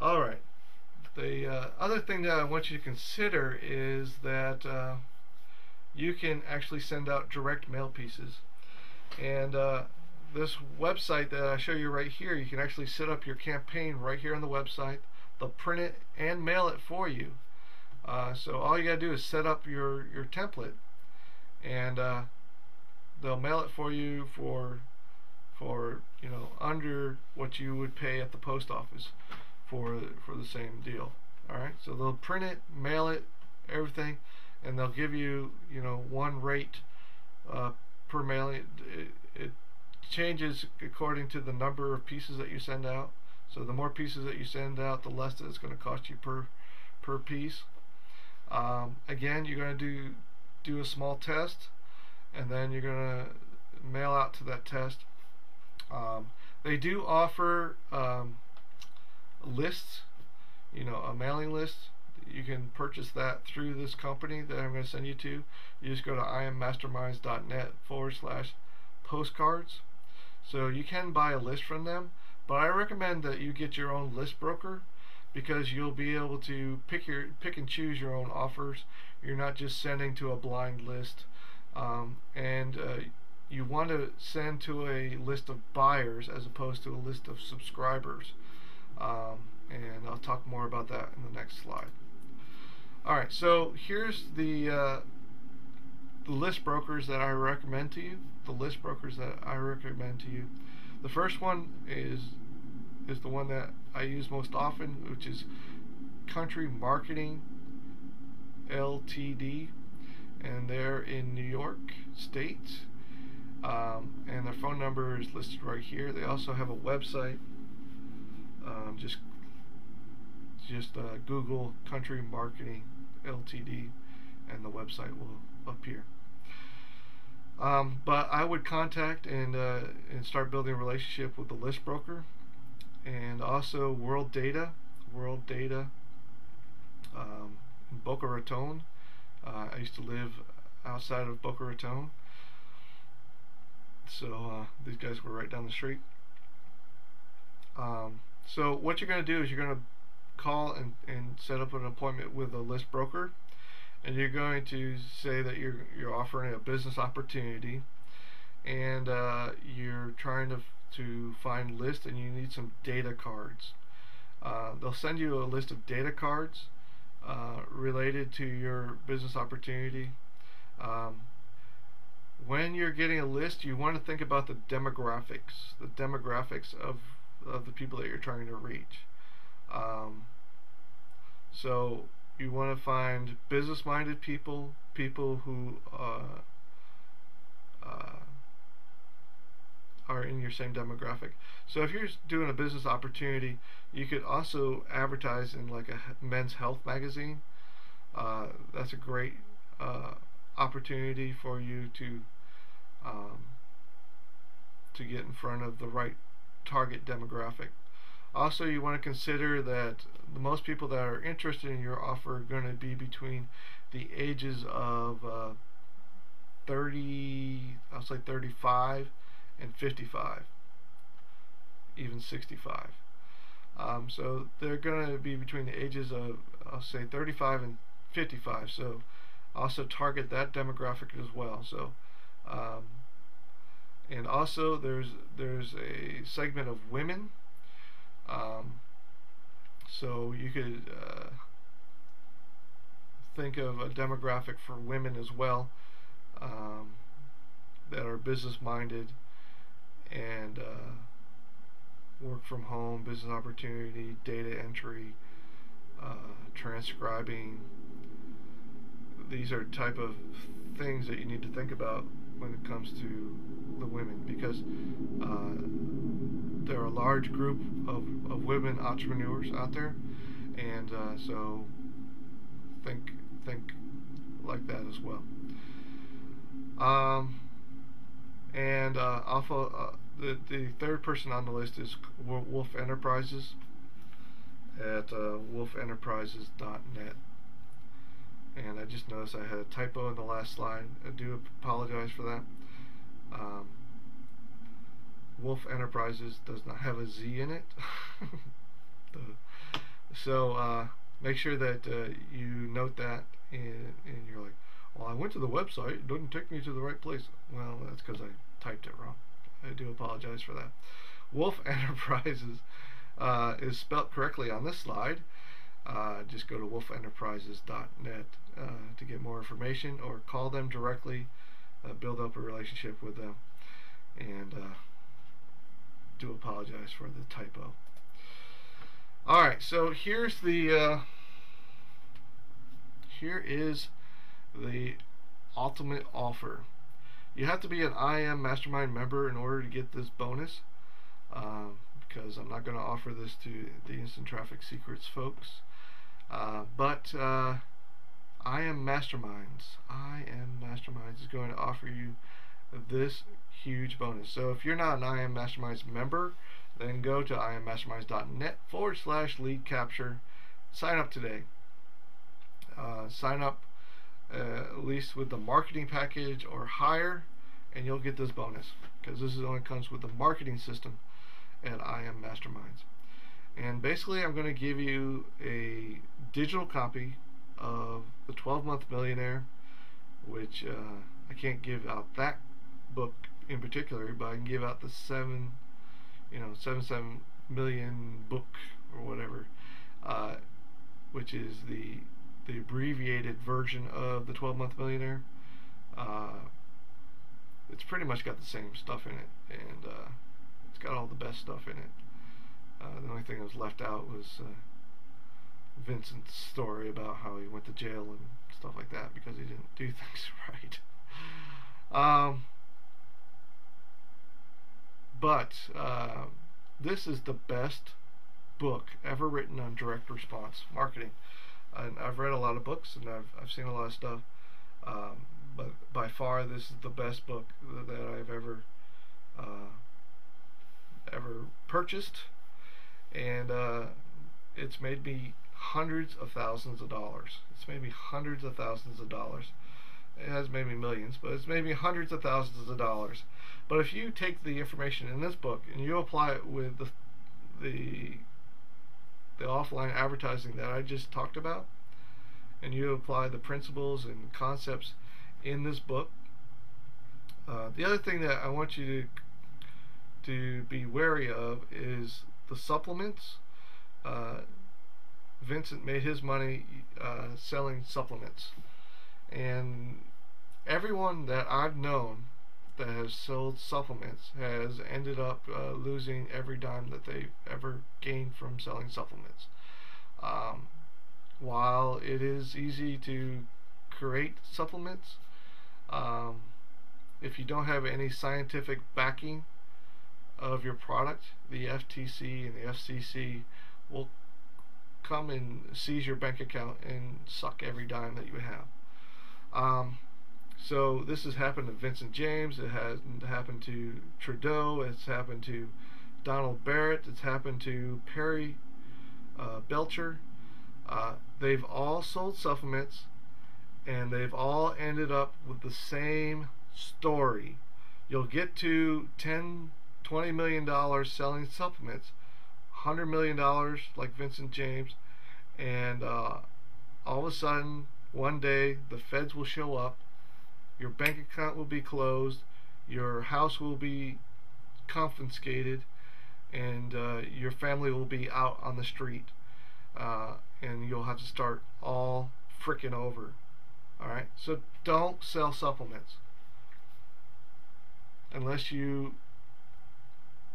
Alright, the other thing that I want you to consider is that you can actually send out direct mail pieces. And this website that I show you right here, you can actually set up your campaign right here on the website. They'll print it and mail it for you. So all you gotta do is set up your template, and they'll mail it for you for you know, under what you would pay at the post office for the same deal. Alright, so they'll print it, mail it, everything, and they'll give you, one rate per mailing. It changes according to the number of pieces that you send out. So the more pieces that you send out, the less that it's going to cost you per piece. Again, you're going to do a small test, and then you're going to mail out to that test. They do offer lists, a mailing list. You can purchase that through this company that I'm going to send you to. You just go to immasterminds.net/postcards. So you can buy a list from them, but I recommend that you get your own list broker, because you'll be able to pick and choose your own offers. You're not just sending to a blind list, and you want to send to a list of buyers as opposed to a list of subscribers. And I'll talk more about that in the next slide. Alright, so here's the list brokers that I recommend to you. The first one is the one that I use most often, which is Country Marketing Ltd. And they're in New York State. And their phone number is listed right here. They also have a website. Just Google Country Marketing Ltd. and the website will appear. But I would contact and start building a relationship with the list broker, and also World Data in Boca Raton. I used to live outside of Boca Raton, so these guys were right down the street. So what you're going to do is you're going to call and set up an appointment with a list broker, and you're going to say that you're offering a business opportunity, and you're trying to find lists, and you need some data cards. They'll send you a list of data cards related to your business opportunity. When you're getting a list, you want to think about the demographics of the people that you're trying to reach. So you want to find business-minded people who are in your same demographic. So if you're doing a business opportunity, you could also advertise in like a men's health magazine. That's a great opportunity for you to get in front of the right target demographic. Also, you want to consider that the most people that are interested in your offer are going to be between the ages of 35 and 55, even 65. So they're going to be between the ages of, I'll say, 35 and 55. So also target that demographic as well. So and also there's a segment of women. So you could think of a demographic for women as well, that are business minded and work from home, business opportunity, data entry, transcribing. These are type of things that you need to think about when it comes to the women, because there are a large group of women entrepreneurs out there, and so think like that as well. And also the third person on the list is Wolf Enterprises at wolfenterprises.net. And I just noticed I had a typo in the last slide. I do apologize for that. Wolf Enterprises does not have a Z in it. So make sure that you note that, and you're like, well, I went to the website, it doesn't take me to the right place. Well, that's because I typed it wrong. I do apologize for that. Wolf Enterprises is spelt correctly on this slide. Just go to wolfenterprises.net to get more information, or call them directly, build up a relationship with them, and do apologize for the typo. Alright, so here's the here is the ultimate offer. You have to be an IM Mastermind member in order to get this bonus, because I'm not going to offer this to the Instant Traffic Secrets folks. But IM Masterminds is going to offer you this huge bonus. So if you're not an IM Masterminds member, then go to immasterminds.net/lead capture. Sign up today. Sign up at least with the marketing package or higher, and you'll get this bonus, because this only comes with the marketing system at IM Masterminds. And basically, I'm going to give you a digital copy of the 12-Month Millionaire, which I can't give out that book in particular, but I can give out the 7 million book or whatever, which is the abbreviated version of the 12-Month Millionaire. It's pretty much got the same stuff in it, and it's got all the best stuff in it. The only thing that was left out was Vincent's story about how he went to jail and stuff like that because he didn't do things right. But this is the best book ever written on direct response marketing. And I've read a lot of books, and I've seen a lot of stuff, but by far this is the best book that I've ever purchased, and it's made me hundreds of thousands of dollars. It's made me hundreds of thousands of dollars. It hasn't made me millions, but it's made me hundreds of thousands of dollars. But if you take the information in this book and you apply it with the offline advertising that I just talked about, and you apply the principles and concepts in this book, the other thing that I want you to be wary of is the supplements. Vincent made his money selling supplements, and everyone that I've known that has sold supplements has ended up losing every dime that they've ever gained from selling supplements. While it is easy to create supplements, if you don't have any scientific backing of your product, the FTC and the FCC will come and seize your bank account and suck every dime that you have. So this has happened to Vincent James, it has happened to Trudeau, it's happened to Donald Barrett, it's happened to Perry Belcher. They've all sold supplements, and they've all ended up with the same story. You'll get to $10-20 million selling supplements, $100 million like Vincent James, and all of a sudden one day the feds will show up, your bank account will be closed, your house will be confiscated, and your family will be out on the street, and you'll have to start all frickin' over. Alright, so don't sell supplements unless you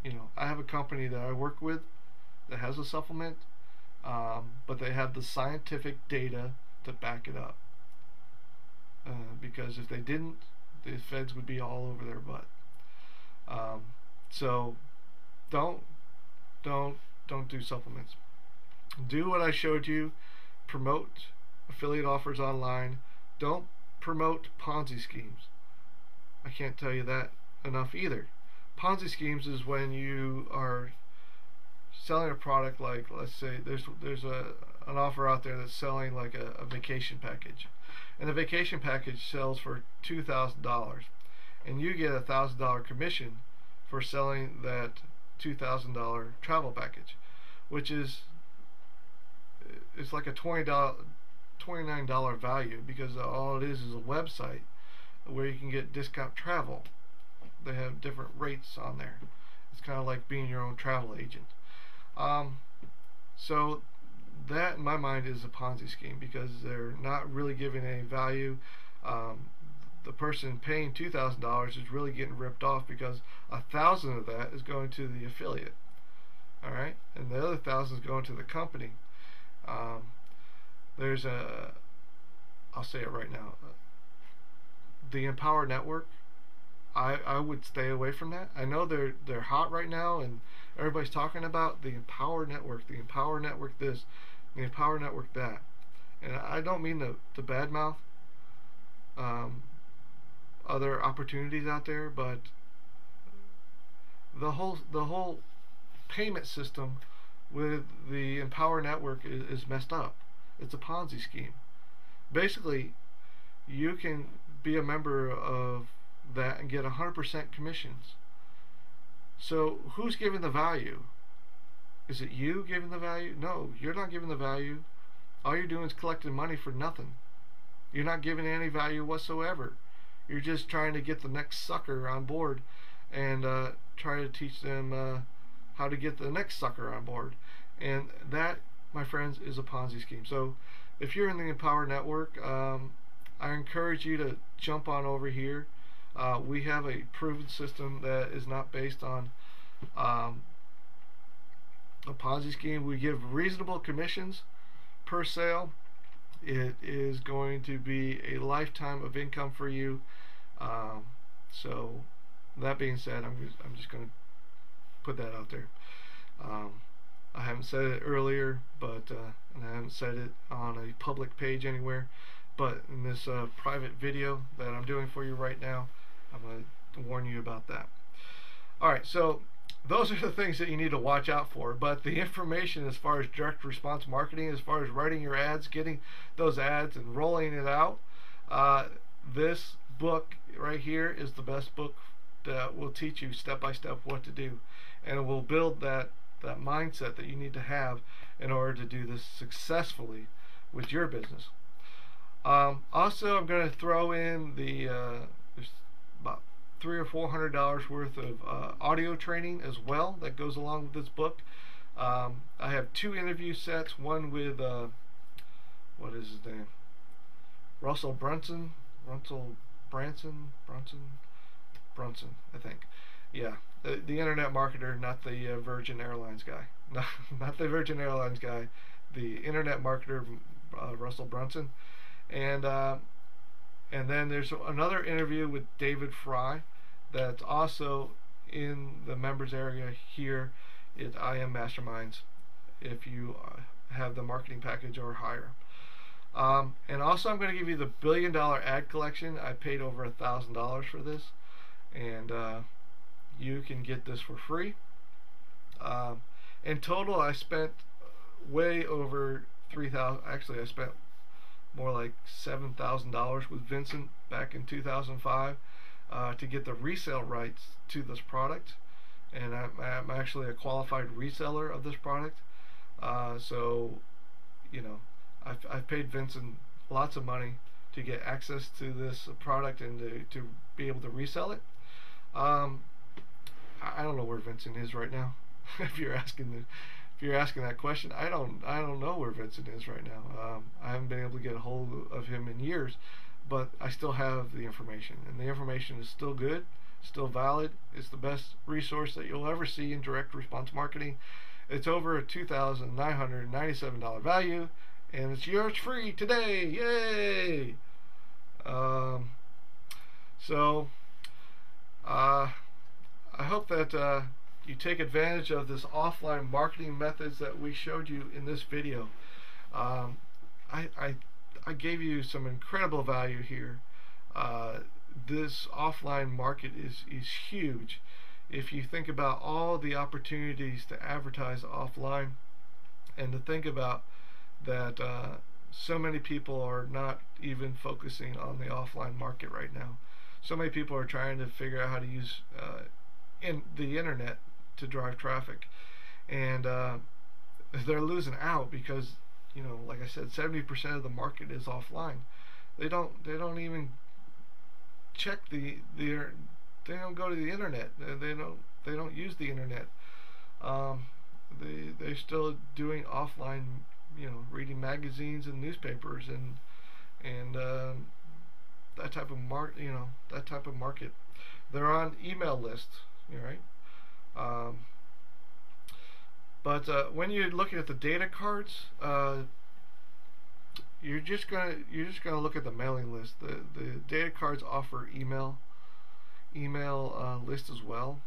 know, I have a company that I work with that has a supplement, but they have the scientific data to back it up, because if they didn't, the feds would be all over their butt. So don't do supplements. Do what I showed you. Promote affiliate offers online. Don't promote Ponzi schemes. I can't tell you that enough either. Ponzi schemes is when you are selling a product, like, let's say there's an offer out there that's selling like a vacation package, and the vacation package sells for $2,000, and you get a $1,000 commission for selling that $2,000 travel package, which is, it's like a $29 value, because all it is a website where you can get discount travel. They have different rates on there. It's kind of like being your own travel agent. So that, in my mind, is a Ponzi scheme, because they're not really giving any value. The person paying $2,000 is really getting ripped off, because $1,000 of that is going to the affiliate. All right, and the other $1,000 is going to the company. There's I'll say it right now. The Empower Network, I would stay away from that. I know they're hot right now, and everybody's talking about the Empower Network, the Empower Network this, the Empower Network that. And I don't mean to badmouth other opportunities out there, but the whole payment system with the Empower Network is messed up. It's a Ponzi scheme. Basically, you can be a member of that and get 100% commissions. So who's giving the value? Is it you giving the value? No, you're not giving the value. All you're doing is collecting money for nothing. You're not giving any value whatsoever. You're just trying to get the next sucker on board and try to teach them how to get the next sucker on board. And that, my friends, is a Ponzi scheme. So if you're in the Empower Network, I encourage you to jump on over here. We have a proven system that is not based on a Ponzi scheme. We give reasonable commissions per sale. It is going to be a lifetime of income for you. So that being said, I'm just going to put that out there. I haven't said it earlier, but and I haven't said it on a public page anywhere, but in this private video that I'm doing for you right now, I'm going to warn you about that. Alright, so those are the things that you need to watch out for, but the information as far as direct response marketing, as far as writing your ads, getting those ads and rolling it out, this book right here is the best book that will teach you step by step what to do, and it will build that mindset that you need to have in order to do this successfully with your business. Also, I'm going to throw in there's about $300 or $400 worth of audio training as well that goes along with this book. I have 2 interview sets, one with what is his name? Russell Brunson, I think. Yeah, the internet marketer, not the Virgin Airlines guy. No, not the Virgin Airlines guy. The internet marketer, Russell Brunson, and then there's another interview with David Fry that's also in the members area here at IM Masterminds if you have the marketing package or higher. And also I'm going to give you the $1 billion ad collection. I paid over $1,000 for this, and you can get this for free. In total, I spent way over $3,000. Actually, I spent more like $7,000 with Vincent back in 2005 to get the resale rights to this product, and I'm actually a qualified reseller of this product. So, you know, I've paid Vincent lots of money to get access to this product and to be able to resell it. I don't know where Vincent is right now. If you're asking that question, I don't know where Vincent is right now. I haven't been able to get a hold of him in years, but I still have the information, and the information is still good, still valid. It's the best resource that you'll ever see in direct response marketing. It's over a $2,997 value, and it's yours free today. Yay! I hope that you take advantage of this offline marketing methods that we showed you in this video. I gave you some incredible value here. This offline market is huge. If you think about all the opportunities to advertise offline, and to think about that so many people are not even focusing on the offline market right now. So many people are trying to figure out how to use the internet to drive traffic, and they're losing out because, you know, like I said, 70% of the market is offline. They don't even check they don't go to the internet. They don't use the internet. They're still doing offline, you know, reading magazines and newspapers and that type of market. They're on email lists, right? But when you're looking at the data cards, you're just gonna look at the mailing list. The Datacards offer email list as well.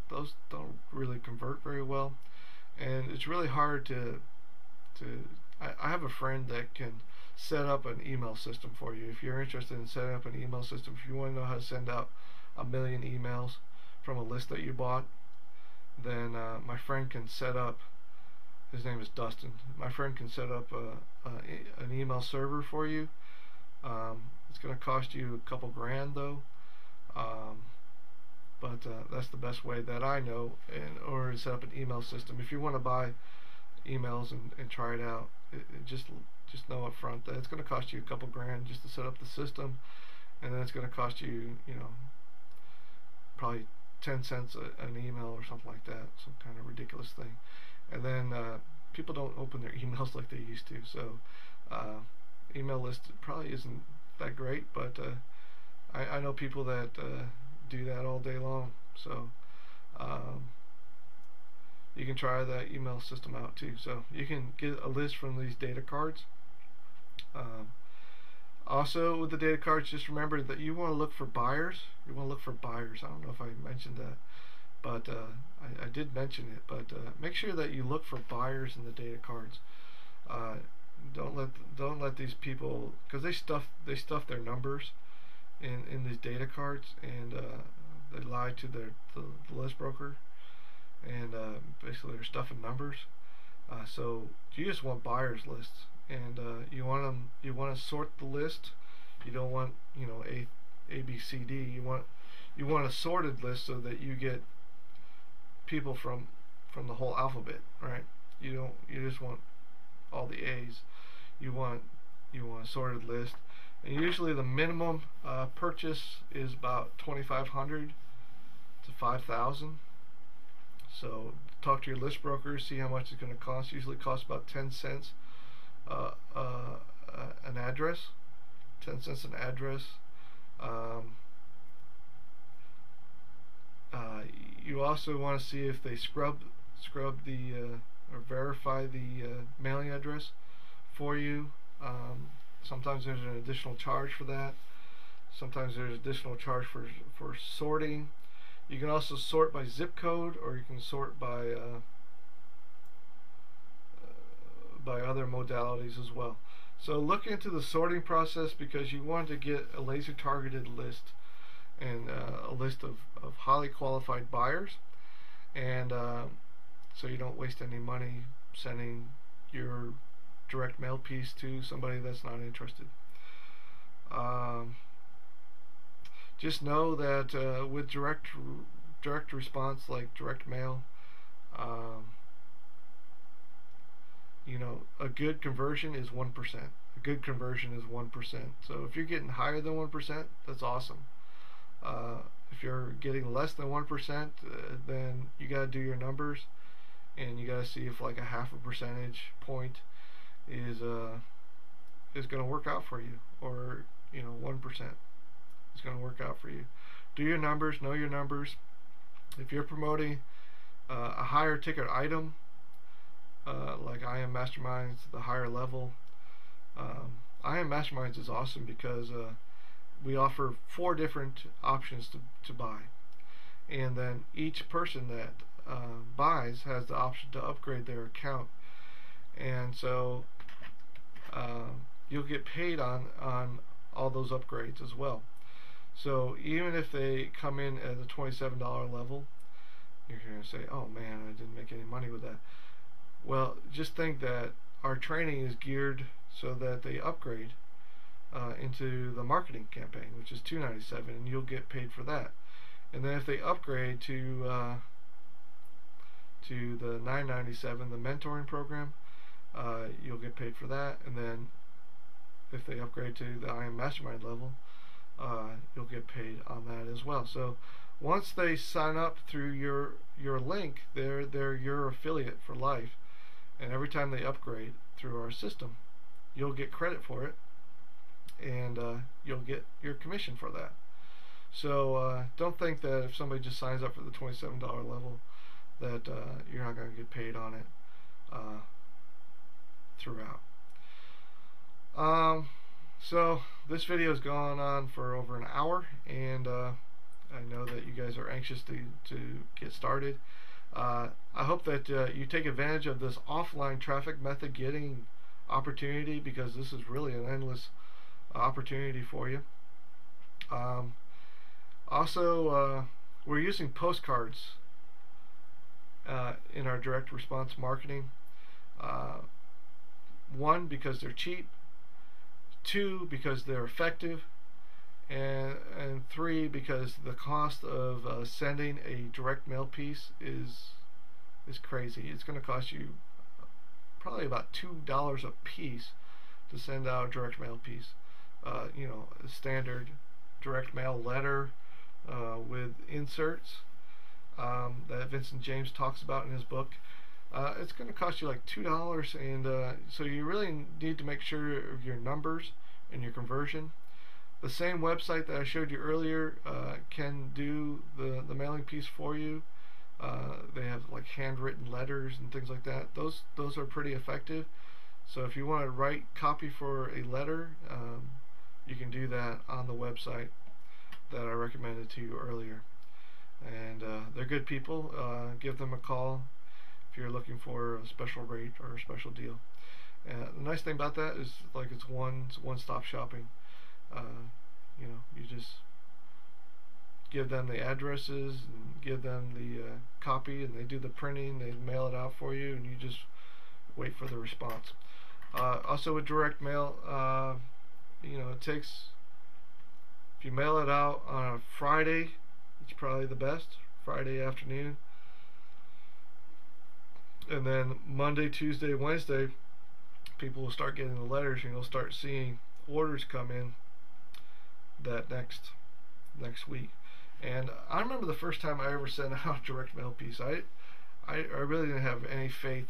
Those don't really convert very well, and it's really hard to I have a friend that can set up an email system for you. If you're interested in setting up an email system, if you want to know how to send out 1,000,000 emails from a list that you bought, then my friend can set up. His name is Dustin. My friend can set up an email server for you. It's going to cost you a couple grand though, but that's the best way that I know in order to set up an email system. If you want to buy emails and try it out, just know up front that it's going to cost you a couple grand just to set up the system, and then it's going to cost you, probably 10 cents an email or something like that, some kind of ridiculous thing. And then people don't open their emails like they used to, so email list probably isn't that great, but I know people that do that all day long, so you can try that email system out too. So you can get a list from these Datacards. Also with the Datacards, just remember that you want to look for buyers. I don't know if I mentioned that, but I did mention it. But make sure that you look for buyers in the Datacards. Don't let these people, because they stuff their numbers in these Datacards, and they lie to the list broker, and basically they're stuffing numbers. So you just want buyers lists, and you want to sort the list. You don't want A B C D. You want a sorted list so that you get people from the whole alphabet, right? You just want all the A's. You want a sorted list, and usually the minimum purchase is about 2,500 to 5,000. So talk to your list broker, see how much it's going to cost. Usually costs about 10 cents an address. 10 cents an address. You also want to see if they scrub the or verify the mailing address for you. Sometimes there's an additional charge for that. Sometimes there's additional charge for sorting. You can also sort by zip code, or you can sort by other modalities as well. So look into the sorting process, because you want to get a laser targeted list, and a list of highly qualified buyers, and so you don't waste any money sending your direct mail piece to somebody that's not interested. Just know that with direct response, like direct mail, a good conversion is 1%. A good conversion is 1%. So if you're getting higher than 1%, that's awesome. If you're getting less than 1%, then you got to do your numbers, and you got to see if like a half a percentage point is going to work out for you, or 1% is going to work out for you. Do your numbers, know your numbers. If you're promoting a higher ticket item, like I Am Masterminds, the higher level, I Am Masterminds is awesome because we offer 4 different options to buy, and then each person that buys has the option to upgrade their account, and so you'll get paid on all those upgrades as well. So even if they come in at a $27 level, you're going to say, oh man, I didn't make any money with that. Well, just think that our training is geared so that they upgrade into the marketing campaign, which is $297, and you'll get paid for that. And then if they upgrade to the $997, the mentoring program, you'll get paid for that. And then if they upgrade to the I Am Mastermind level, you'll get paid on that as well. So once they sign up through your link, they're your affiliate for life, and every time they upgrade through our system, you'll get credit for it, and you'll get your commission for that. So don't think that if somebody just signs up for the $27 level that you're not going to get paid on it throughout. So this video has gone on for over an hour, and I know that you guys are anxious to get started. I hope that you take advantage of this offline traffic method getting opportunity, because this is really an endless opportunity for you. Also, we're using postcards in our direct response marketing. One, because they're cheap. Two, because they're effective. And three, because the cost of sending a direct mail piece is crazy. It's going to cost you probably about $2 a piece to send out a direct mail piece. You know, a standard direct mail letter with inserts that Vincent James talks about in his book. It's going to cost you like $2, and so you really need to make sure of your numbers and your conversion. The same website that I showed you earlier can do the mailing piece for you. They have like handwritten letters and things like that. Those are pretty effective. So if you want to write copy for a letter, you can do that on the website that I recommended to you earlier. And they're good people. Give them a call if you're looking for a special rate or a special deal. The nice thing about that is like it's one-stop shopping. You know, you just give them the addresses and give them the copy, and they do the printing, they mail it out for you, and you just wait for the response. Also with direct mail, you know, it takes, if you mail it out on a Friday, it's probably the best, Friday afternoon, and then Monday, Tuesday, Wednesday, people will start getting the letters, and you'll start seeing orders come in that next week. And I remember the first time I ever sent out a direct mail piece, I really didn't have any faith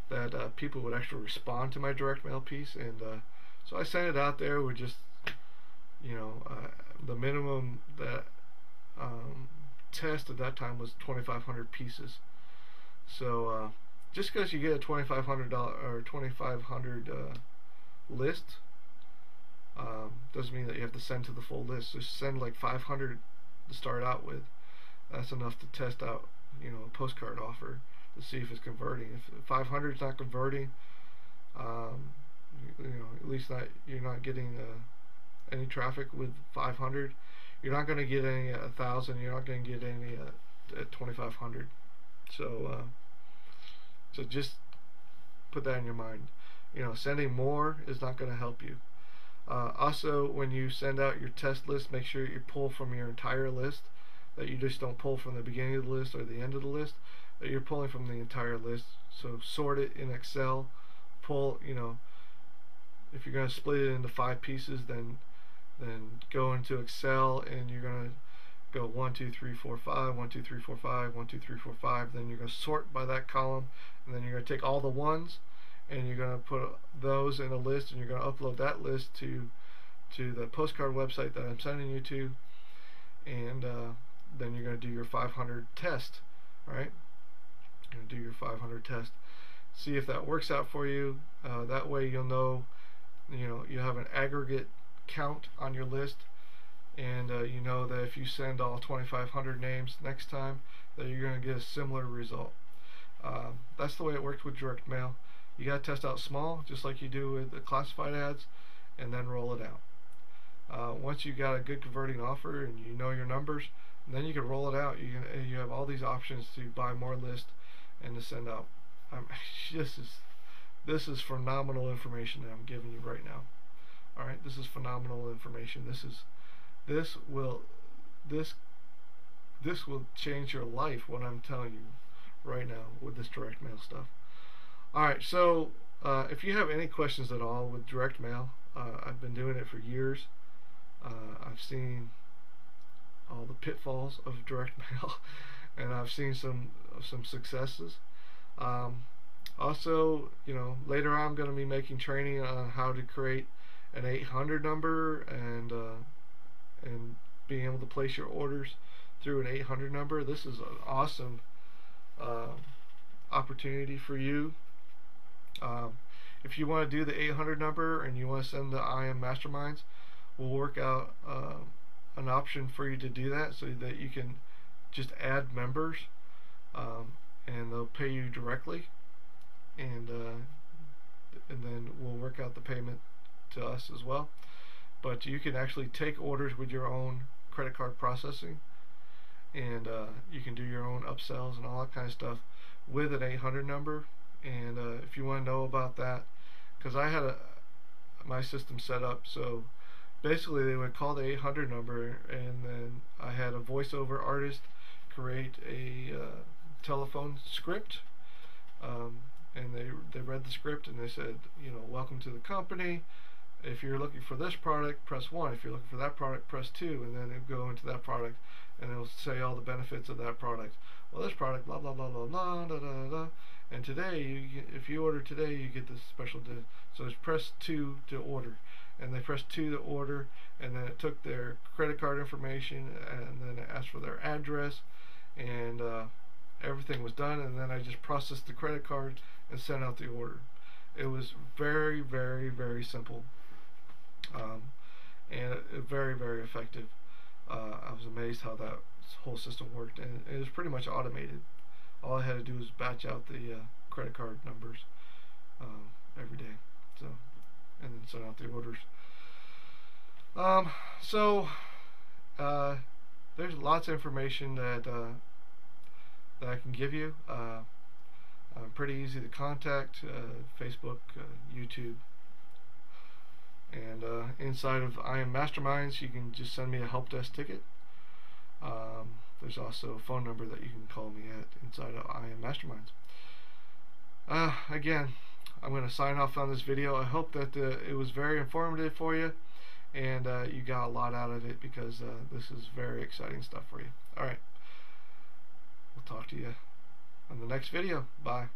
that people would actually respond to my direct mail piece, and so I sent it out there with just, you know, the minimum that test at that time was 2,500 pieces. So just because you get a $2,500 or 2,500 list doesn't mean that you have to send to the full list. Just send like 500 to start out with. That's enough to test out, you know, a postcard offer to see if it's converting. If 500 is not converting, you know, at least you're not getting any traffic with 500. You're not going to get any at 1,000. You're not going to get any at 2,500. So so just put that in your mind. You know, sending more is not going to help you. Also, when you send out your test list, make sure you pull from your entire list, that you just don't pull from the beginning of the list or the end of the list, that you're pulling from the entire list. So sort it in Excel, pull, you know, if you're going to split it into 5 pieces, then go into Excel and you're going to go 1, 2, 3, 4, 5, 1, 2, 3, 4, 5, 1, 2, 3, 4, 5. Then you're going to sort by that column, and then you're going to take all the ones, and you're going to put those in a list, and you're going to upload that list to the postcard website that I'm sending you to, and then you're going to do your 500 test. Right? You're going to do your 500 test. See if that works out for you. That way you'll know, you know, you have an aggregate count on your list, and you know that if you send all 2,500 names next time, that you're going to get a similar result. That's the way it works with direct mail. You got to test out small, just like you do with the classified ads, and then roll it out. Once you got a good converting offer and you know your numbers, then you can roll it out. You have all these options to buy more lists and to send out. This is phenomenal information that I'm giving you right now. All right, this is phenomenal information. This will change your life, what I'm telling you right now with this direct mail stuff. Alright, so if you have any questions at all with direct mail, I've been doing it for years. I've seen all the pitfalls of direct mail, and I've seen some successes. Also, you know, later on I'm going to be making training on how to create an 800 number and being able to place your orders through an 800 number. This is an awesome opportunity for you. if you want to do the 800 number and you want to send the IM Masterminds, we'll work out an option for you to do that so that you can just add members, and they'll pay you directly, and then we'll work out the payment to us as well. But you can actually take orders with your own credit card processing, and you can do your own upsells and all that kind of stuff with an 800 number. And if you want to know about that, because I had my system set up so basically they would call the 800 number, and then I had a voiceover artist create a telephone script, and they read the script and they said, you know, welcome to the company. If you're looking for this product, press 1. If you're looking for that product, press 2. And then it'll go into that product, and it'll say all the benefits of that product. Well, this product, blah blah blah blah blah, da da da. And today, if you order today, you get this special deal. So it's press 2 to order, and they pressed 2 to order, and then it took their credit card information, and then it asked for their address, and everything was done. And then I just processed the credit card and sent out the order. It was very, very, very simple. And very, very effective. I was amazed how that whole system worked, and it was pretty much automated. All I had to do was batch out the credit card numbers every day, so, and then send out the orders. There's lots of information that I can give you. I'm pretty easy to contact. Facebook, YouTube. And inside of IM Masterminds, you can just send me a help desk ticket. There's also a phone number that you can call me at inside of IM Masterminds. Again, I'm going to sign off on this video. I hope that it was very informative for you, and you got a lot out of it, because this is very exciting stuff for you. Alright, we'll talk to you on the next video. Bye.